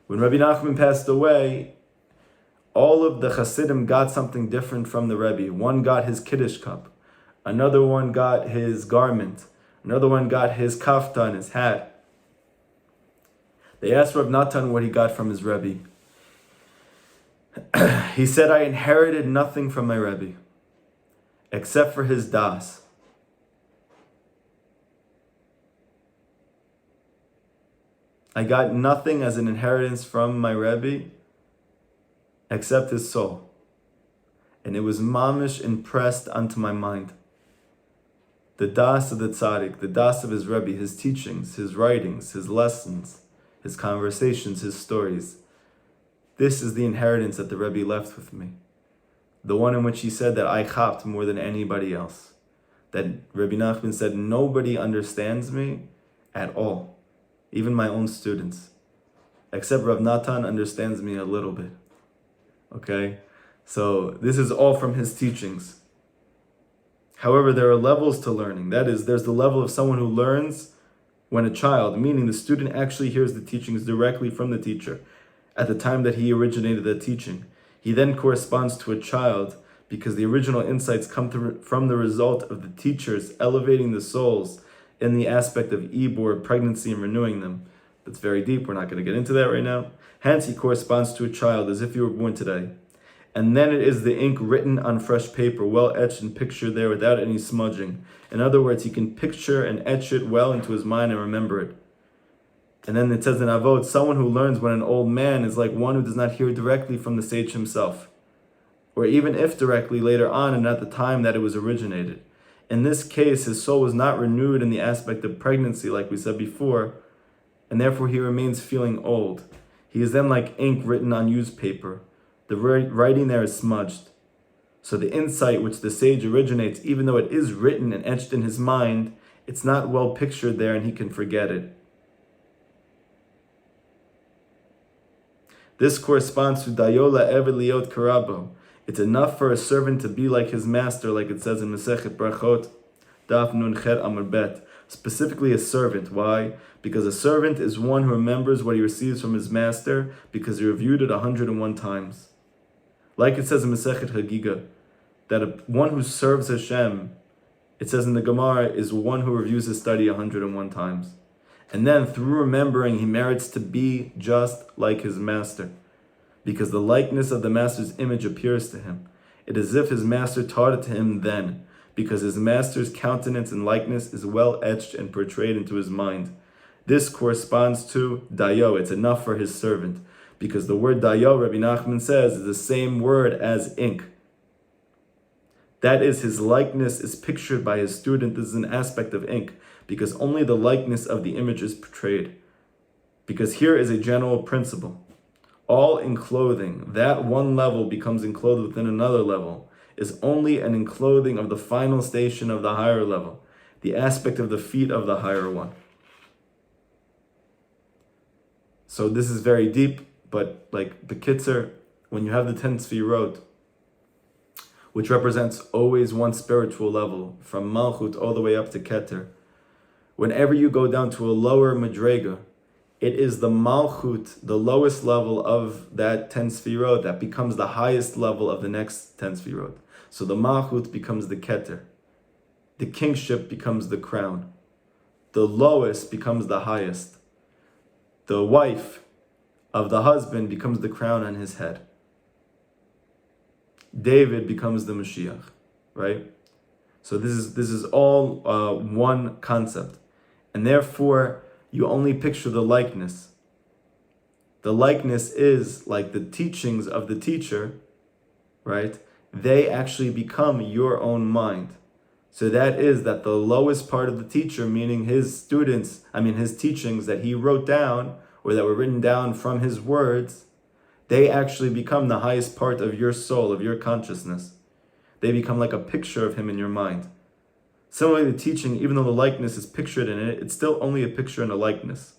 When Rabbi Nachman passed away, all of the Hasidim got something different from the Rebbe. One got his Kiddush cup. Another one got his garment. Another one got his kaftan, his hat. They asked Rav Natan what he got from his Rebbe. He said, I inherited nothing from my Rebbe, except for his das. I got nothing as an inheritance from my Rebbe, except his soul. And it was mamish impressed onto my mind. The das of the tzaddik, the das of his Rebbe, his teachings, his writings, his lessons, his conversations, his stories. This is the inheritance that the Rebbe left with me. The one in which he said that I chapped more than anybody else. That Rabbi Nachman said, nobody understands me at all. Even my own students. Except Rav Natan understands me a little bit. Okay? So this is all from his teachings. However, there are levels to learning. That is, there's the level of someone who learns when a child, meaning the student actually hears the teachings directly from the teacher at the time that he originated the teaching. He then corresponds to a child because the original insights come from the result of the teachers elevating the souls in the aspect of ibur, pregnancy, and renewing them. That's very deep. We're not going to get into that right now. Hence, he corresponds to a child as if you were born today. And then it is the ink written on fresh paper, well etched and pictured there without any smudging. In other words, he can picture and etch it well into his mind and remember it. And then it says in Avot, someone who learns when an old man is like one who does not hear directly from the sage himself, or even if directly later on and at the time that it was originated. In this case, his soul was not renewed in the aspect of pregnancy, like we said before, and therefore he remains feeling old. He is then like ink written on used paper. The writing there is smudged. So the insight which the sage originates, even though it is written and etched in his mind, it's not well pictured there and he can forget it. This corresponds to Dayola Eved Liot Karabo. It's enough for a servant to be like his master, like it says in Masechet Brachot, Daf Nun Chet Amar Bet. Specifically a servant. Why? Because a servant is one who remembers what he receives from his master because he reviewed it 101 times. Like it says in Masechet Hagiga, that one who serves Hashem, it says in the Gemara, is one who reviews his study 101 times. And then through remembering, he merits to be just like his master, because the likeness of the master's image appears to him. It is as if his master taught it to him then, because his master's countenance and likeness is well etched and portrayed into his mind. This corresponds to dayo. It's enough for his servant, because the word dayo, Rabbi Nachman says, is the same word as ink. That is, his likeness is pictured by his student. This is an aspect of ink, because only the likeness of the image is portrayed. Because here is a general principle. All enclothing, that one level becomes enclosed within another level, is only an enclothing of the final station of the higher level, the aspect of the feet of the higher one. So this is very deep, but like the Kitzer, when you have the 10 Sfirot, which represents always one spiritual level, from Malchut all the way up to Keter, whenever you go down to a lower Madrega, it is the Malchut, the lowest level of that 10 Sfirot, that becomes the highest level of the next 10 Sfirot. So the Malchut becomes the Keter. The kingship becomes the crown. The lowest becomes the highest. The wife of the husband becomes the crown on his head. David becomes the Mashiach, right? So this is all one concept. And therefore, you only picture the likeness. The likeness is like the teachings of the teacher, right? They actually become your own mind. So that is that the lowest part of the teacher, meaning his teachings that he wrote down or that were written down from his words, they actually become the highest part of your soul, of your consciousness. They become like a picture of him in your mind. Similarly, the teaching, even though the likeness is pictured in it, it's still only a picture and a likeness.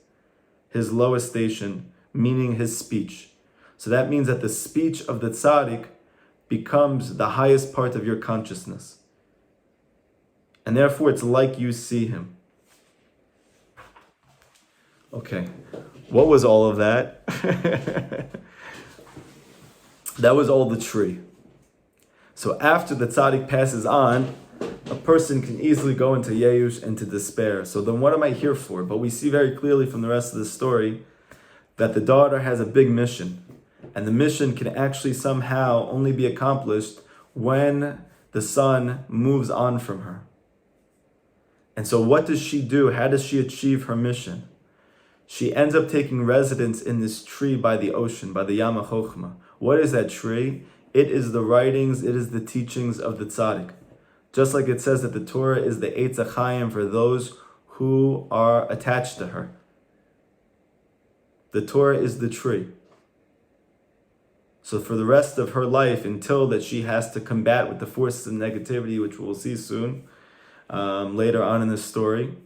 His lowest station, meaning his speech. So that means that the speech of the tzaddik becomes the highest part of your consciousness. And therefore, it's like you see him. Okay, What was all of that? That was all the tree. So after the tzaddik passes on, a person can easily go into Yeush and to despair. So then what am I here for? But we see very clearly from the rest of the story that the daughter has a big mission. And the mission can actually somehow only be accomplished when the son moves on from her. And so what does she do? How does she achieve her mission? She ends up taking residence in this tree by the ocean, by the Yam HaChochma. What is that tree? It is the writings, it is the teachings of the tzaddik. Just like it says that the Torah is the Eitz HaChaim for those who are attached to her. The Torah is the tree. So for the rest of her life, until that she has to combat with the forces of negativity, which we'll see soon, later on in this story,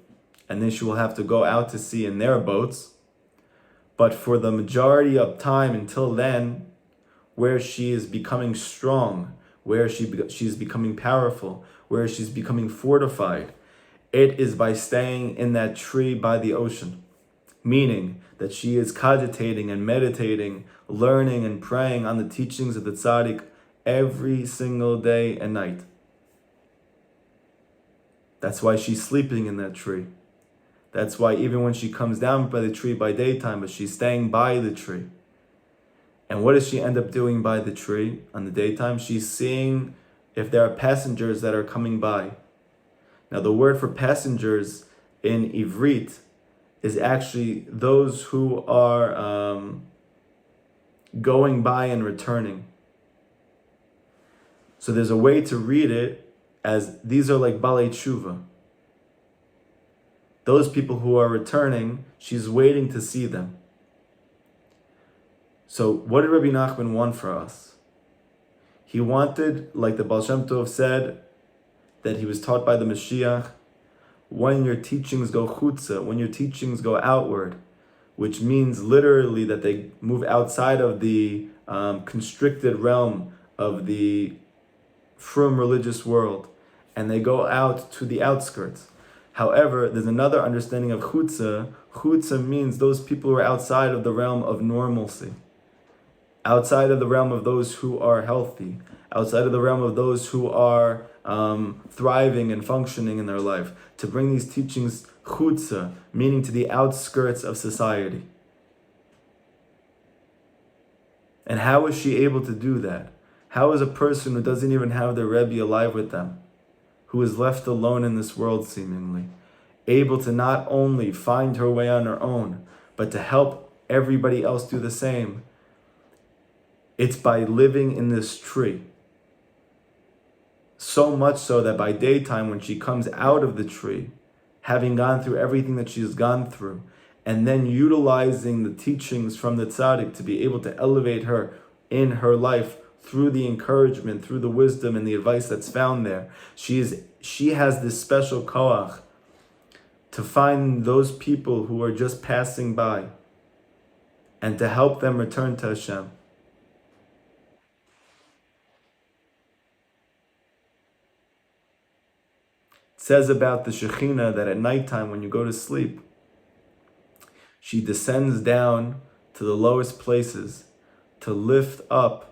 and then she will have to go out to sea in their boats. But for the majority of time until then, where she is becoming strong, where she's becoming powerful, where she's becoming fortified, it is by staying in that tree by the ocean. Meaning that she is cogitating and meditating, learning and praying on the teachings of the tzaddik every single day and night. That's why she's sleeping in that tree. That's why even when she comes down by the tree by daytime, but she's staying by the tree. And what does she end up doing by the tree on the daytime? She's seeing if there are passengers that are coming by. Now the word for passengers in Ivrit is actually those who are going by and returning. So there's a way to read it as these are like Balei Tshuva. Those people who are returning, she's waiting to see them. So what did Rabbi Nachman want for us? He wanted, like the Baal Shem Tov said, that he was taught by the Mashiach, when your teachings go chutza, when your teachings go outward, which means literally that they move outside of the constricted realm of the frum religious world, and they go out to the outskirts. However, there's another understanding of chutza. Chutza means those people who are outside of the realm of normalcy, outside of the realm of those who are healthy, outside of the realm of those who are thriving and functioning in their life, to bring these teachings chutza, meaning to the outskirts of society. And how is she able to do that? How is a person who doesn't even have their Rebbe alive with them, who is left alone in this world seemingly, able to not only find her way on her own, but to help everybody else do the same? It's by living in this tree. So much so that by daytime, when she comes out of the tree, having gone through everything that she's gone through, and then utilizing the teachings from the tzaddik to be able to elevate her in her life through the encouragement, through the wisdom and the advice that's found there, she has this special koach to find those people who are just passing by and to help them return to Hashem. Says about the Shekhinah that at nighttime when you go to sleep, she descends down to the lowest places to lift up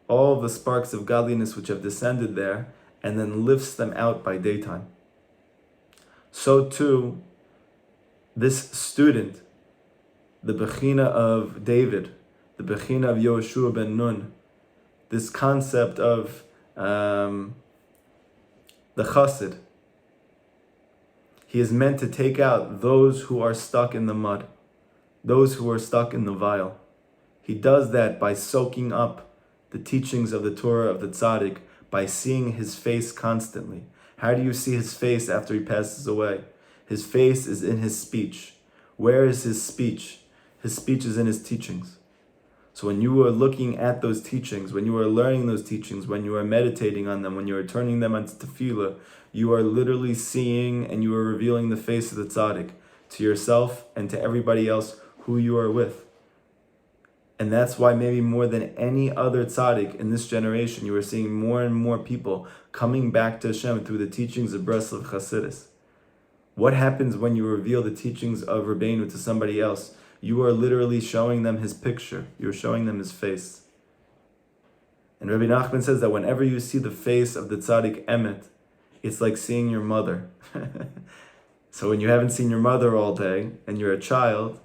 all the sparks of godliness which have descended there, and then lifts them out by daytime. So too, this student, the Bechina of David, the Bechina of Yoshua ben Nun, this concept of the Chassid, he is meant to take out those who are stuck in the mud, those who are stuck in the vial. He does that by soaking up the teachings of the Torah of the tzaddik, by seeing his face constantly. How do you see his face after he passes away? His face is in his speech. Where is his speech? His speech is in his teachings. So when you are looking at those teachings, when you are learning those teachings, when you are meditating on them, when you are turning them onto tefillah, you are literally seeing and you are revealing the face of the tzaddik to yourself and to everybody else who you are with. And that's why maybe more than any other tzaddik in this generation, you are seeing more and more people coming back to Hashem through the teachings of Breslov Chassidus. What happens when you reveal the teachings of Rabbeinu to somebody else? you are literally showing them his picture. You're showing them his face. And Rabbi Nachman says that whenever you see the face of the tzaddik emet, it's like seeing your mother. So when you haven't seen your mother all day and you're a child,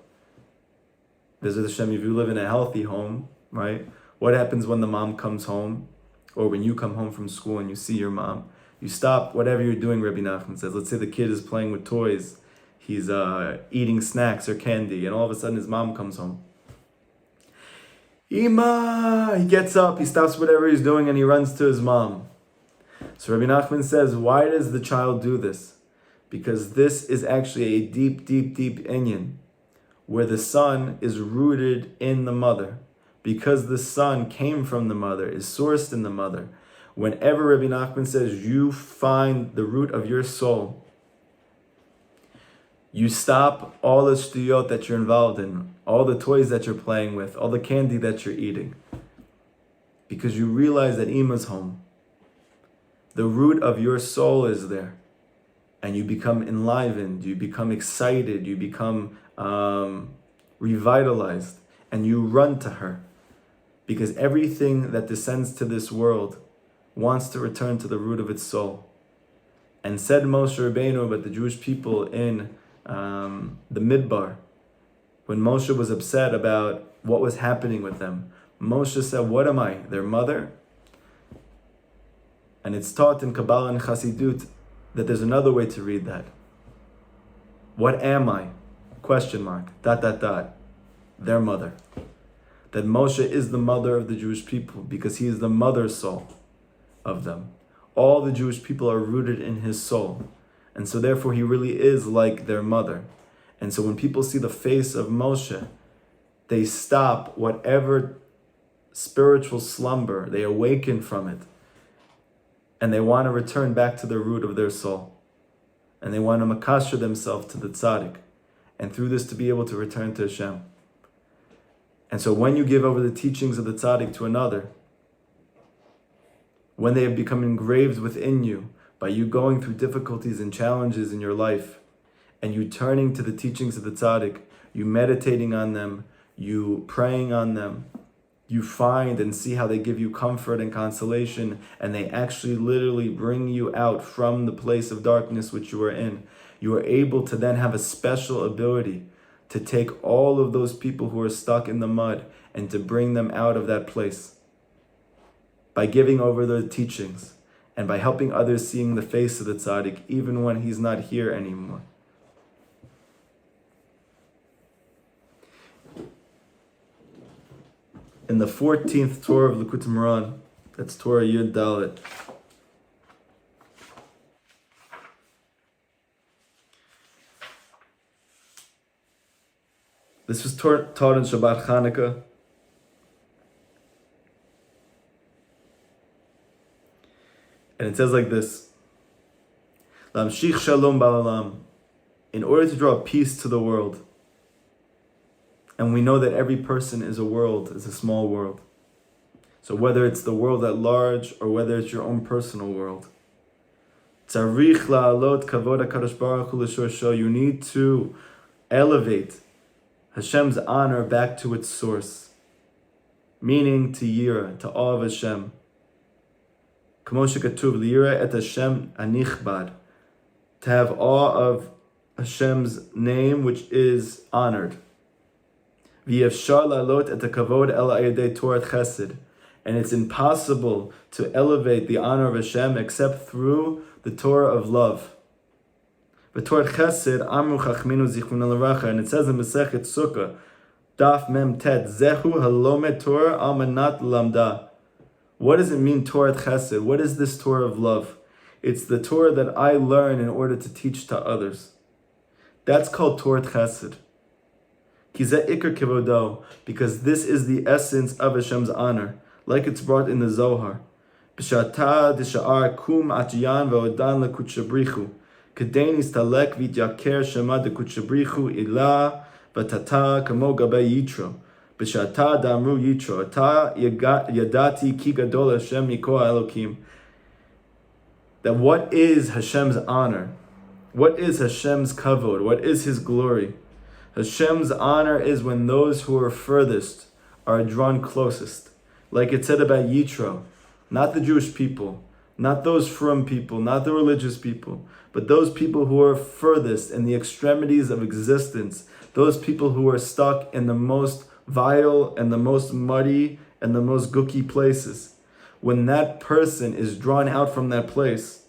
B'ezras Hashem, if you live in a healthy home, right? What happens when the mom comes home, or when you come home from school and you see your mom? You stop whatever you're doing, Rabbi Nachman says. Let's say the kid is playing with toys, he's eating snacks or candy, and all of a sudden his mom comes home. Ima! He gets up, he stops whatever he's doing, and he runs to his mom. So Rabbi Nachman says, why does the child do this? Because this is actually a deep, deep, deep inyan, where the son is rooted in the mother. Because the son came from the mother, is sourced in the mother. Whenever Rabbi Nachman says you find the root of your soul, you stop all the shtuyot that you're involved in, all the toys that you're playing with, all the candy that you're eating. Because you realize that Ima's home. The root of your soul is there. And you become enlivened, you become excited, you become revitalized, and you run to her. Because everything that descends to this world wants to return to the root of its soul. And said Moshe Rabbeinu about the Jewish people in the Midbar, when Moshe was upset about what was happening with them, Moshe said, what am I, their mother? And it's taught in Kabbalah and Chassidut that there's another way to read that. What am I? Question mark, ... Their mother. That Moshe is the mother of the Jewish people because he is the mother soul of them. All the Jewish people are rooted in his soul. And so therefore he really is like their mother. And so when people see the face of Moshe, they stop whatever spiritual slumber, they awaken from it. And they want to return back to the root of their soul. And they want to makasher themselves to the tzaddik. And through this to be able to return to Hashem. And so when you give over the teachings of the tzaddik to another, when they have become engraved within you, by you going through difficulties and challenges in your life, and you turning to the teachings of the tzaddik, you meditating on them, you praying on them, you find and see how they give you comfort and consolation, and they actually literally bring you out from the place of darkness which you are in. You are able to then have a special ability to take all of those people who are stuck in the mud and to bring them out of that place. By giving over the teachings and by helping others seeing the face of the tzaddik even when he's not here anymore. In the 14th Torah of Likutei Moharan, that's Torah Yud Dalet, this was taught in Shabbat Chanukah. And it says like this: Lamshich shalom ba'olam, in order to draw peace to the world. And we know that every person is a world, is a small world. So whether it's the world at large or whether it's your own personal world, tzarich la'alot kavod HaKadosh Baruch Hu l'shorsho, you need to elevate Hashem's honor back to its source, meaning to yira, to awe of Hashem. Kamo shekatuv liyira et Hashem anichbad, to have awe of Hashem's name which is honored. V'yefshar la'alot et hakavod el ayedei Torah chesed, and it's impossible to elevate the honor of Hashem except through the Torah of love. But Torah chesed amru chachminu zichron l'racha, and it says in Masechet Sukkah, Daf Mem Tet, Zehu halomet Torah al manat lamda. What does it mean, Torah chesed? What is this Torah of love? It's the Torah that I learn in order to teach to others. That's called Torah chesed. Kizeh ikar kivodo, because this is the essence of Hashem's honor, like it's brought in the Zohar. B'shata d'sha'ar kum atyan v'odan lekutchabrichu, Kedenis talek v'ityaker shema dekutchabrichu ilah v'tata kamo gabei yitro. B'shata damru yitro, ata yadati ki gadol Hashem mikol Elokim. That what is Hashem's honor? What is Hashem's kavod? What is His glory? Hashem's honor is when those who are furthest are drawn closest. Like it said about Yisrael, not the Jewish people, not those from people, not the religious people, but those people who are furthest in the extremities of existence, those people who are stuck in the most vile and the most muddy and the most gooky places. When that person is drawn out from that place,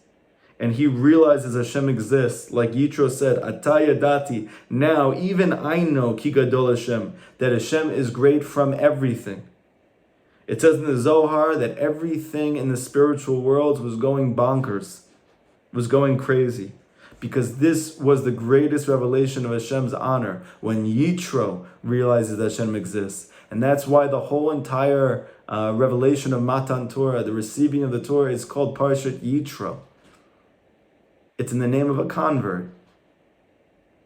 and he realizes Hashem exists, like Yitro said, Ataya dati, now even I know, Ki Gadol Hashem, that Hashem is great from everything. It says in the Zohar that everything in the spiritual world was going bonkers, was going crazy, because this was the greatest revelation of Hashem's honor, when Yitro realizes that Hashem exists. And that's why the whole entire revelation of Matan Torah, the receiving of the Torah, is called Parshat Yitro. It's in the name of a convert.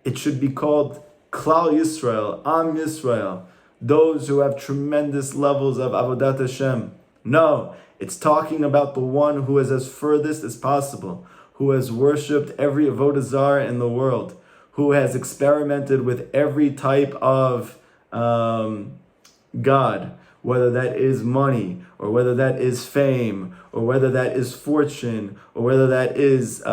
It should be called Klal Yisrael, Am Yisrael, those who have tremendous levels of Avodat Hashem. No, it's talking about the one who is as furthest as possible, who has worshipped every Avodah Zarah in the world, who has experimented with every type of God, whether that is money, or whether that is fame, or whether that is fortune, or whether that is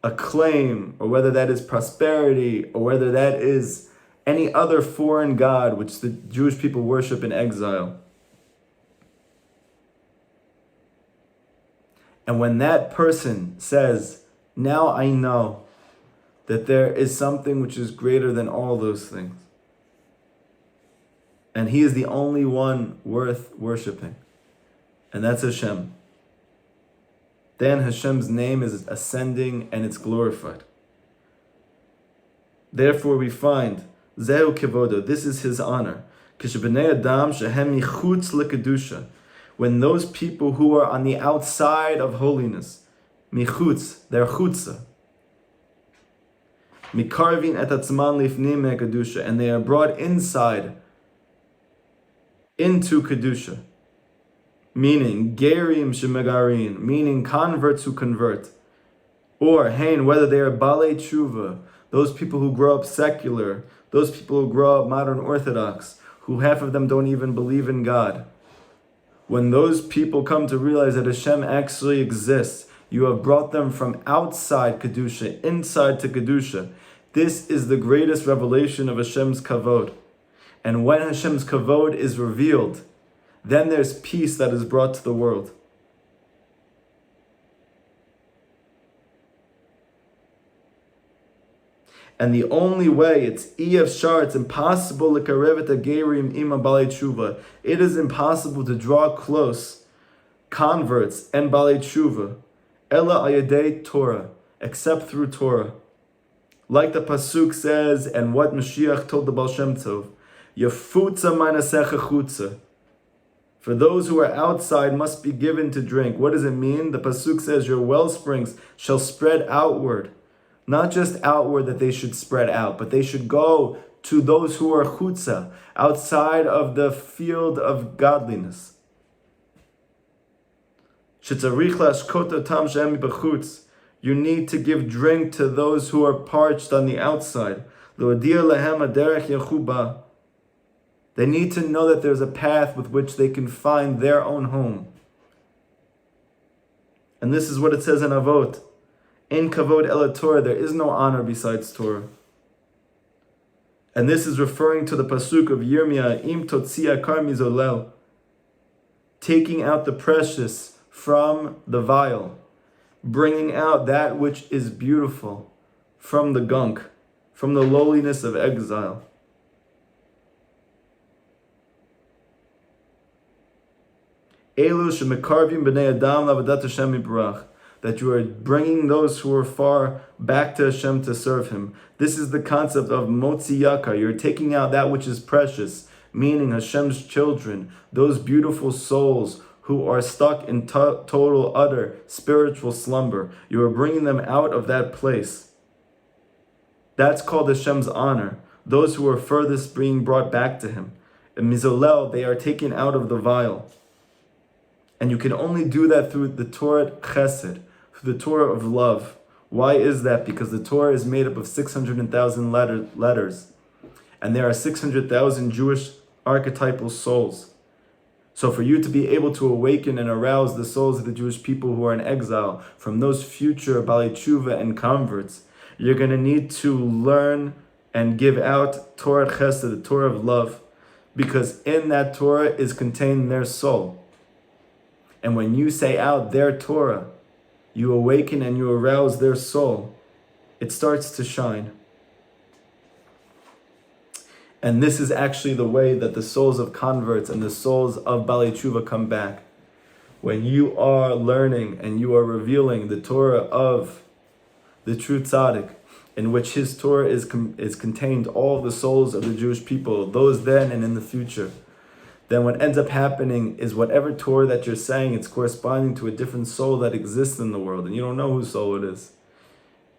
acclaim, or whether that is prosperity, or whether that is any other foreign god which the Jewish people worship in exile. And when that person says, now I know that there is something which is greater than all those things, and he is the only one worth worshiping, and that's Hashem, then Hashem's name is ascending and it's glorified. Therefore we find, Zehu Kevodo, this is his honor. Kishbnei Adam shehem michutz lekedusha, when those people who are on the outside of holiness, michutz, they're chutza, mikarvin et atzman lifnim mekedusha, and they are brought inside into kedusha, meaning gerim shemegarin, meaning converts who convert, or hein, whether they are balei tshuva, those people who grow up secular, those people who grow up modern Orthodox, who half of them don't even believe in God. When those people come to realize that Hashem actually exists, you have brought them from outside Kedusha, inside to Kedusha. This is the greatest revelation of Hashem's kavod. And when Hashem's kavod is revealed, then there's peace that is brought to the world. And the only way, it's impossible, it is impossible to draw close converts and balei tshuva, ela ayadei Torah, except through Torah. Like the Pasuk says, and what Mashiach told the Baal Shem Tov, Yafutza ma'nasecha chutza. For those who are outside must be given to drink. What does it mean? The Pasuk says, your well springs shall spread outward. Not just outward that they should spread out, but they should go to those who are chutza, outside of the field of godliness. You need to give drink to those who are parched on the outside. They need to know that there's a path with which they can find their own home. And this is what it says in Avot. In kavod el Torah, there is no honor besides Torah. And this is referring to the pasuk of Yirmiyah, im totzia kar mizolel, taking out the precious from the vile, bringing out that which is beautiful from the gunk, from the lowliness of exile. Elu shemekarvim b'nei Adam la'avodat Hashem yitbarach, that you are bringing those who are far back to Hashem to serve Him. This is the concept of motzi yakar. You're taking out that which is precious, meaning Hashem's children, those beautiful souls who are stuck in total, utter spiritual slumber. You are bringing them out of that place. That's called Hashem's honor. Those who are furthest being brought back to Him. In Mizolel, they are taken out of the vile. And you can only do that through the Torah Chesed, the Torah of love. Why is that? Because the Torah is made up of 600,000 letters, and there are 600,000 Jewish archetypal souls. So for you to be able to awaken and arouse the souls of the Jewish people who are in exile from those future Balei Tshuva and converts, you're going to need to learn and give out Torah Chesed, the Torah of love, because in that Torah is contained their soul. And when you say out their Torah, you awaken and you arouse their soul, it starts to shine. And this is actually the way that the souls of converts and the souls of Balei Tshuva come back. When you are learning and you are revealing the Torah of the true tzaddik, in which his Torah is contained all the souls of the Jewish people, those then and in the future, then what ends up happening is whatever Torah that you're saying, it's corresponding to a different soul that exists in the world, and you don't know whose soul it is.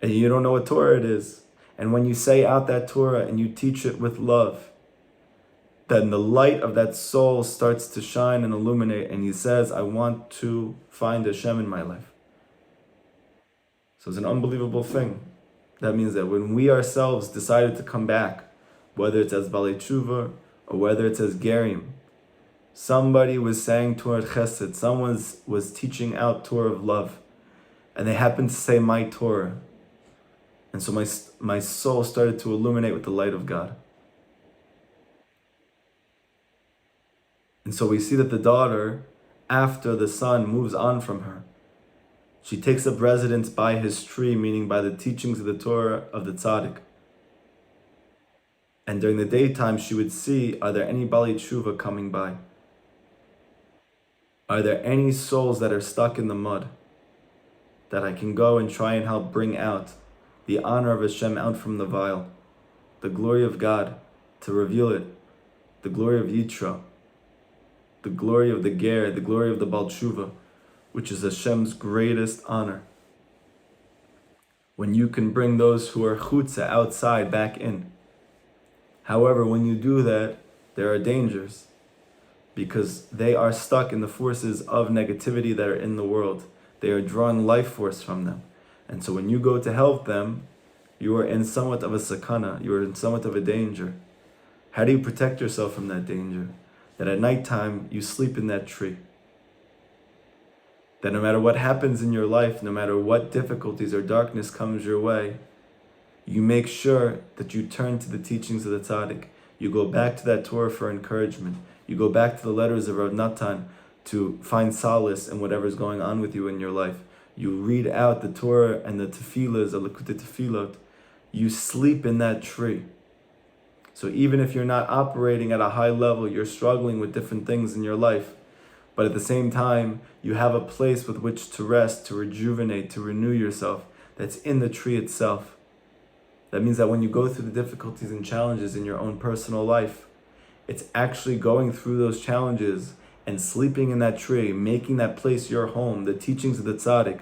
And you don't know what Torah it is. And when you say out that Torah and you teach it with love, then the light of that soul starts to shine and illuminate, and he says, I want to find Hashem in my life. So it's an unbelievable thing. That means that when we ourselves decided to come back, whether it's as Balei Tshuva or whether it's as Gerim, somebody was saying Torah Chesed, someone was teaching out Torah of love, and they happened to say my Torah. And so my soul started to illuminate with the light of God. And so we see that the daughter, after the son moves on from her, she takes up residence by his tree, meaning by the teachings of the Torah of the tzaddik. And during the daytime, she would see, are there any Balei Tshuva coming by? Are there any souls that are stuck in the mud that I can go and try and help bring out the honor of Hashem out from the vial, the glory of God, to reveal it, the glory of Yitra, the glory of the Ger, the glory of the Bal Tshuva, which is Hashem's greatest honor. When you can bring those who are chutza outside back in. However, when you do that, there are dangers, because they are stuck in the forces of negativity that are in the world. They are drawing life force from them. And so when you go to help them, you are in somewhat of a sakana, you are in somewhat of a danger. How do you protect yourself from that danger? That at nighttime, you sleep in that tree. That no matter what happens in your life, no matter what difficulties or darkness comes your way, you make sure that you turn to the teachings of the tzaddik. You go back to that Torah for encouragement. You go back to the letters of Rav Natan to find solace in whatever's going on with you in your life. You read out the Torah and the tefillahs, the Likutei Tefillot. You sleep in that tree. So even if you're not operating at a high level, you're struggling with different things in your life, but at the same time, you have a place with which to rest, to rejuvenate, to renew yourself, that's in the tree itself. That means that when you go through the difficulties and challenges in your own personal life, it's actually going through those challenges and sleeping in that tree, making that place your home, the teachings of the tzaddik,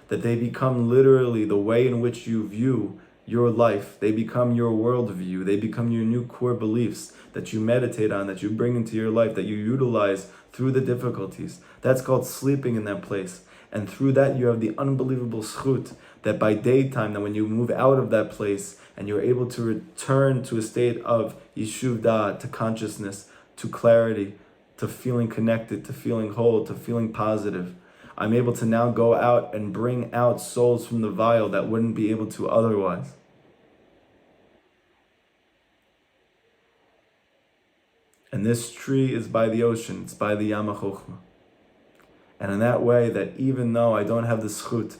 that they become literally the way in which you view your life. They become your worldview. They become your new core beliefs that you meditate on, that you bring into your life, that you utilize through the difficulties. That's called sleeping in that place. And through that, you have the unbelievable schut that by daytime, that when you move out of that place and you're able to return to a state of yishuv da'at, to consciousness, to clarity, to feeling connected, to feeling whole, to feeling positive, I'm able to now go out and bring out souls from the vial that wouldn't be able to otherwise. And this tree is by the ocean, it's by the Yam HaChochma. And in that way, that even though I don't have the schut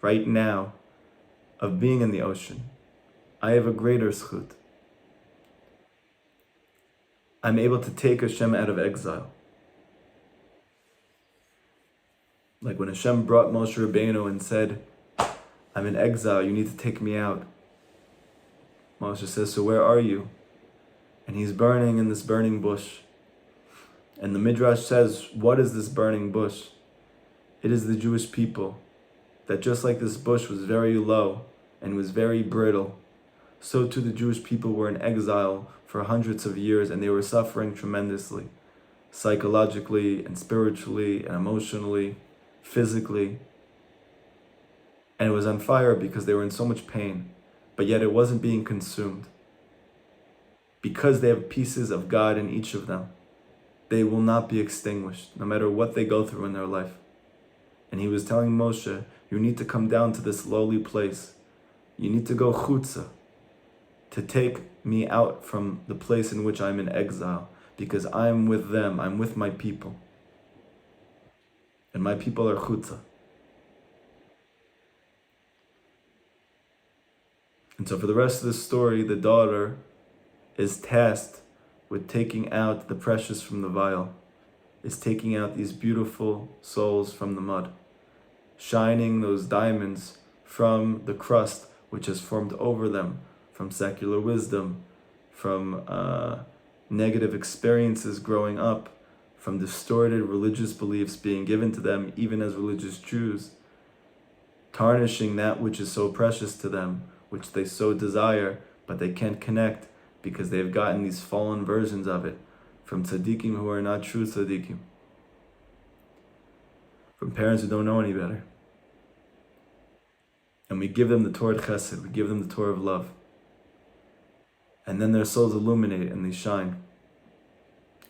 right now of being in the ocean, I have a greater schut. I'm able to take Hashem out of exile. Like when Hashem brought Moshe Rabbeinu and said, I'm in exile, you need to take me out. Moshe says, so where are you? And he's burning in this burning bush. And the Midrash says, what is this burning bush? It is the Jewish people. That just like this bush was very low and was very brittle, so too the Jewish people were in exile for hundreds of years, and they were suffering tremendously, psychologically and spiritually and emotionally, physically. And it was on fire because they were in so much pain, but yet it wasn't being consumed. Because they have pieces of God in each of them, they will not be extinguished, no matter what they go through in their life. And he was telling Moshe, you need to come down to this lowly place. You need to go chutza, to take me out from the place in which I'm in exile, because I'm with them, I'm with my people. And my people are chutza. And so for the rest of the story, the daughter is tasked with taking out the precious from the vial, is taking out these beautiful souls from the mud, shining those diamonds from the crust which has formed over them, from secular wisdom, from negative experiences growing up, from distorted religious beliefs being given to them even as religious Jews, tarnishing that which is so precious to them, which they so desire, but they can't connect because they've gotten these fallen versions of it from tzaddikim who are not true tzaddikim, from parents who don't know any better. And we give them the Torah chesed, we give them the Torah of love. And then their souls illuminate and they shine.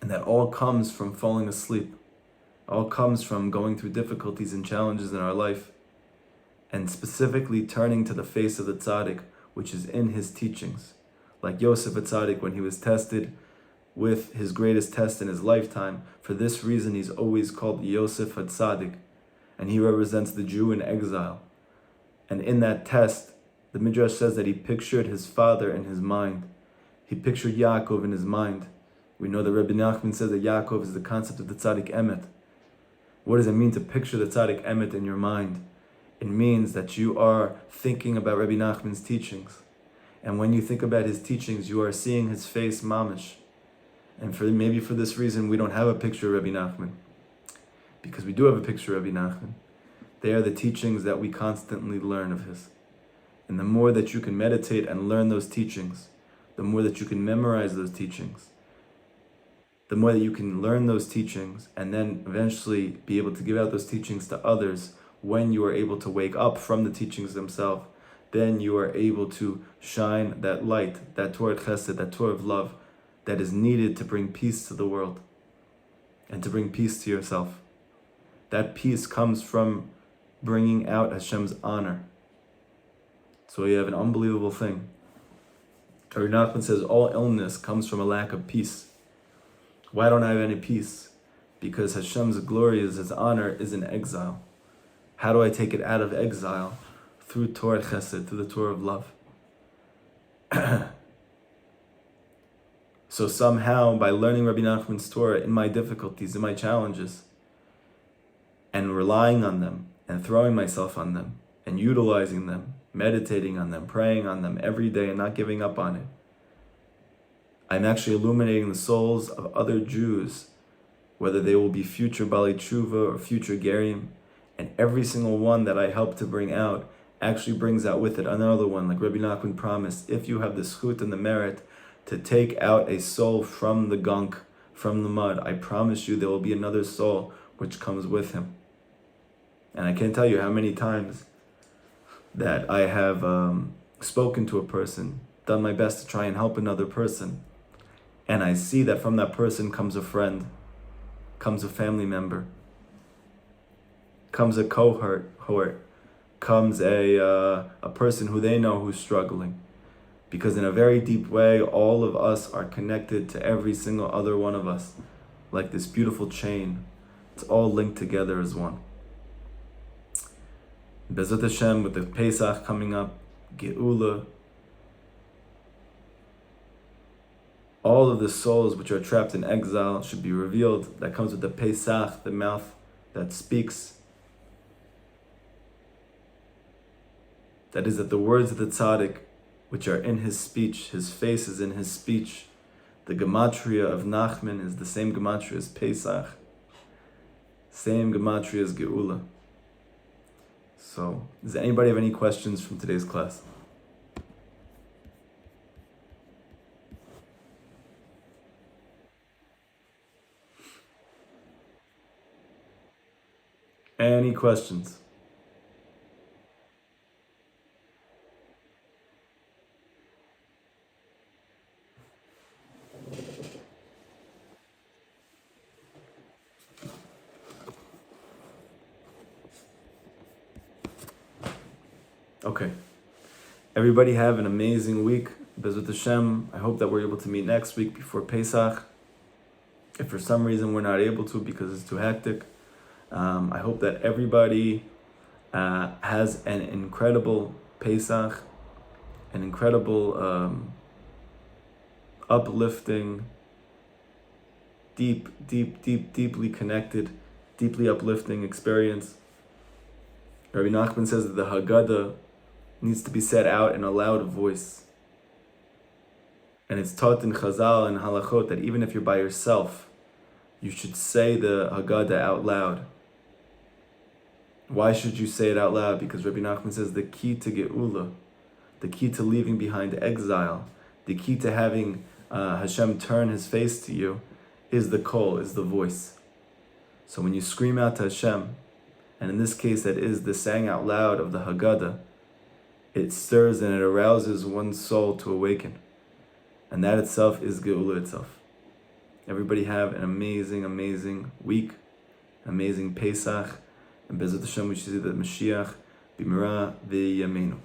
And that all comes from falling asleep. All comes from going through difficulties and challenges in our life, and specifically turning to the face of the tzaddik, which is in his teachings. Like Yosef tzaddik, when he was tested with his greatest test in his lifetime, for this reason he's always called Yosef tzaddik, and he represents the Jew in exile. And in that test, the Midrash says that he pictured his father in his mind. He pictured Yaakov in his mind. We know that Rabbi Nachman says that Yaakov is the concept of the tzaddik emet. What does it mean to picture the tzaddik emet in your mind? It means that you are thinking about Rabbi Nachman's teachings. And when you think about his teachings, you are seeing his face mamish. And maybe for this reason, we don't have a picture of Rabbi Nachman. Because we do have a picture of Rabbi Nachman. They are the teachings that we constantly learn of his. And the more that you can meditate and learn those teachings, the more that you can memorize those teachings, the more that you can learn those teachings and then eventually be able to give out those teachings to others, when you are able to wake up from the teachings themselves, then you are able to shine that light, that Torah chesed, that Torah of love that is needed to bring peace to the world and to bring peace to yourself. That peace comes from bringing out Hashem's honor. So you have an unbelievable thing. Rabbi Nachman says all illness comes from a lack of peace. Why don't I have any peace? Because Hashem's glory, his honor, is in exile. How do I take it out of exile? Through Torah chesed, through the Torah of love. So somehow, by learning Rabbi Nachman's Torah in my difficulties, in my challenges, and relying on them, and throwing myself on them, and utilizing them, meditating on them, praying on them every day and not giving up on it, I'm actually illuminating the souls of other Jews, whether they will be future Bali Tshuva or future Gerim, and every single one that I help to bring out actually brings out with it another one, like Rabbi Nachman promised. If you have the schut and the merit to take out a soul from the gunk, from the mud, I promise you there will be another soul which comes with him. And I can't tell you how many times that I have spoken to a person, done my best to try and help another person, and I see that from that person comes a friend, comes a family member, comes a cohort, comes a person who they know who's struggling. Because in a very deep way, all of us are connected to every single other one of us, like this beautiful chain. It's all linked together as one. Bezat Hashem, with the Pesach coming up, Geula, all of the souls which are trapped in exile should be revealed. That comes with the Pesach, the mouth that speaks. That is, that the words of the tzaddik, which are in his speech, his face is in his speech. The gematria of Nachman is the same gematria as Pesach, same gematria as Geula. So, does anybody have any questions from today's class? Any questions? Okay. Everybody have an amazing week. Bezrat Hashem. I hope that we're able to meet next week before Pesach. If for some reason we're not able to because it's too hectic, I hope that everybody has an incredible Pesach, an incredible uplifting, deeply connected, deeply uplifting experience. Rabbi Nachman says that the Haggadah needs to be said out in a loud voice. And it's taught in Chazal and Halachot that even if you're by yourself, you should say the Haggadah out loud. Why should you say it out loud? Because Rabbi Nachman says the key to Geula, the key to leaving behind exile, the key to having Hashem turn His face to you is the kol, is the voice. So when you scream out to Hashem, and in this case that is the saying out loud of the Haggadah, it stirs and it arouses one's soul to awaken. And that itself is Geula itself. Everybody have an amazing week, amazing Pesach, and Bezrat Hashem we should see that Mashiach b'mira v'yameinu.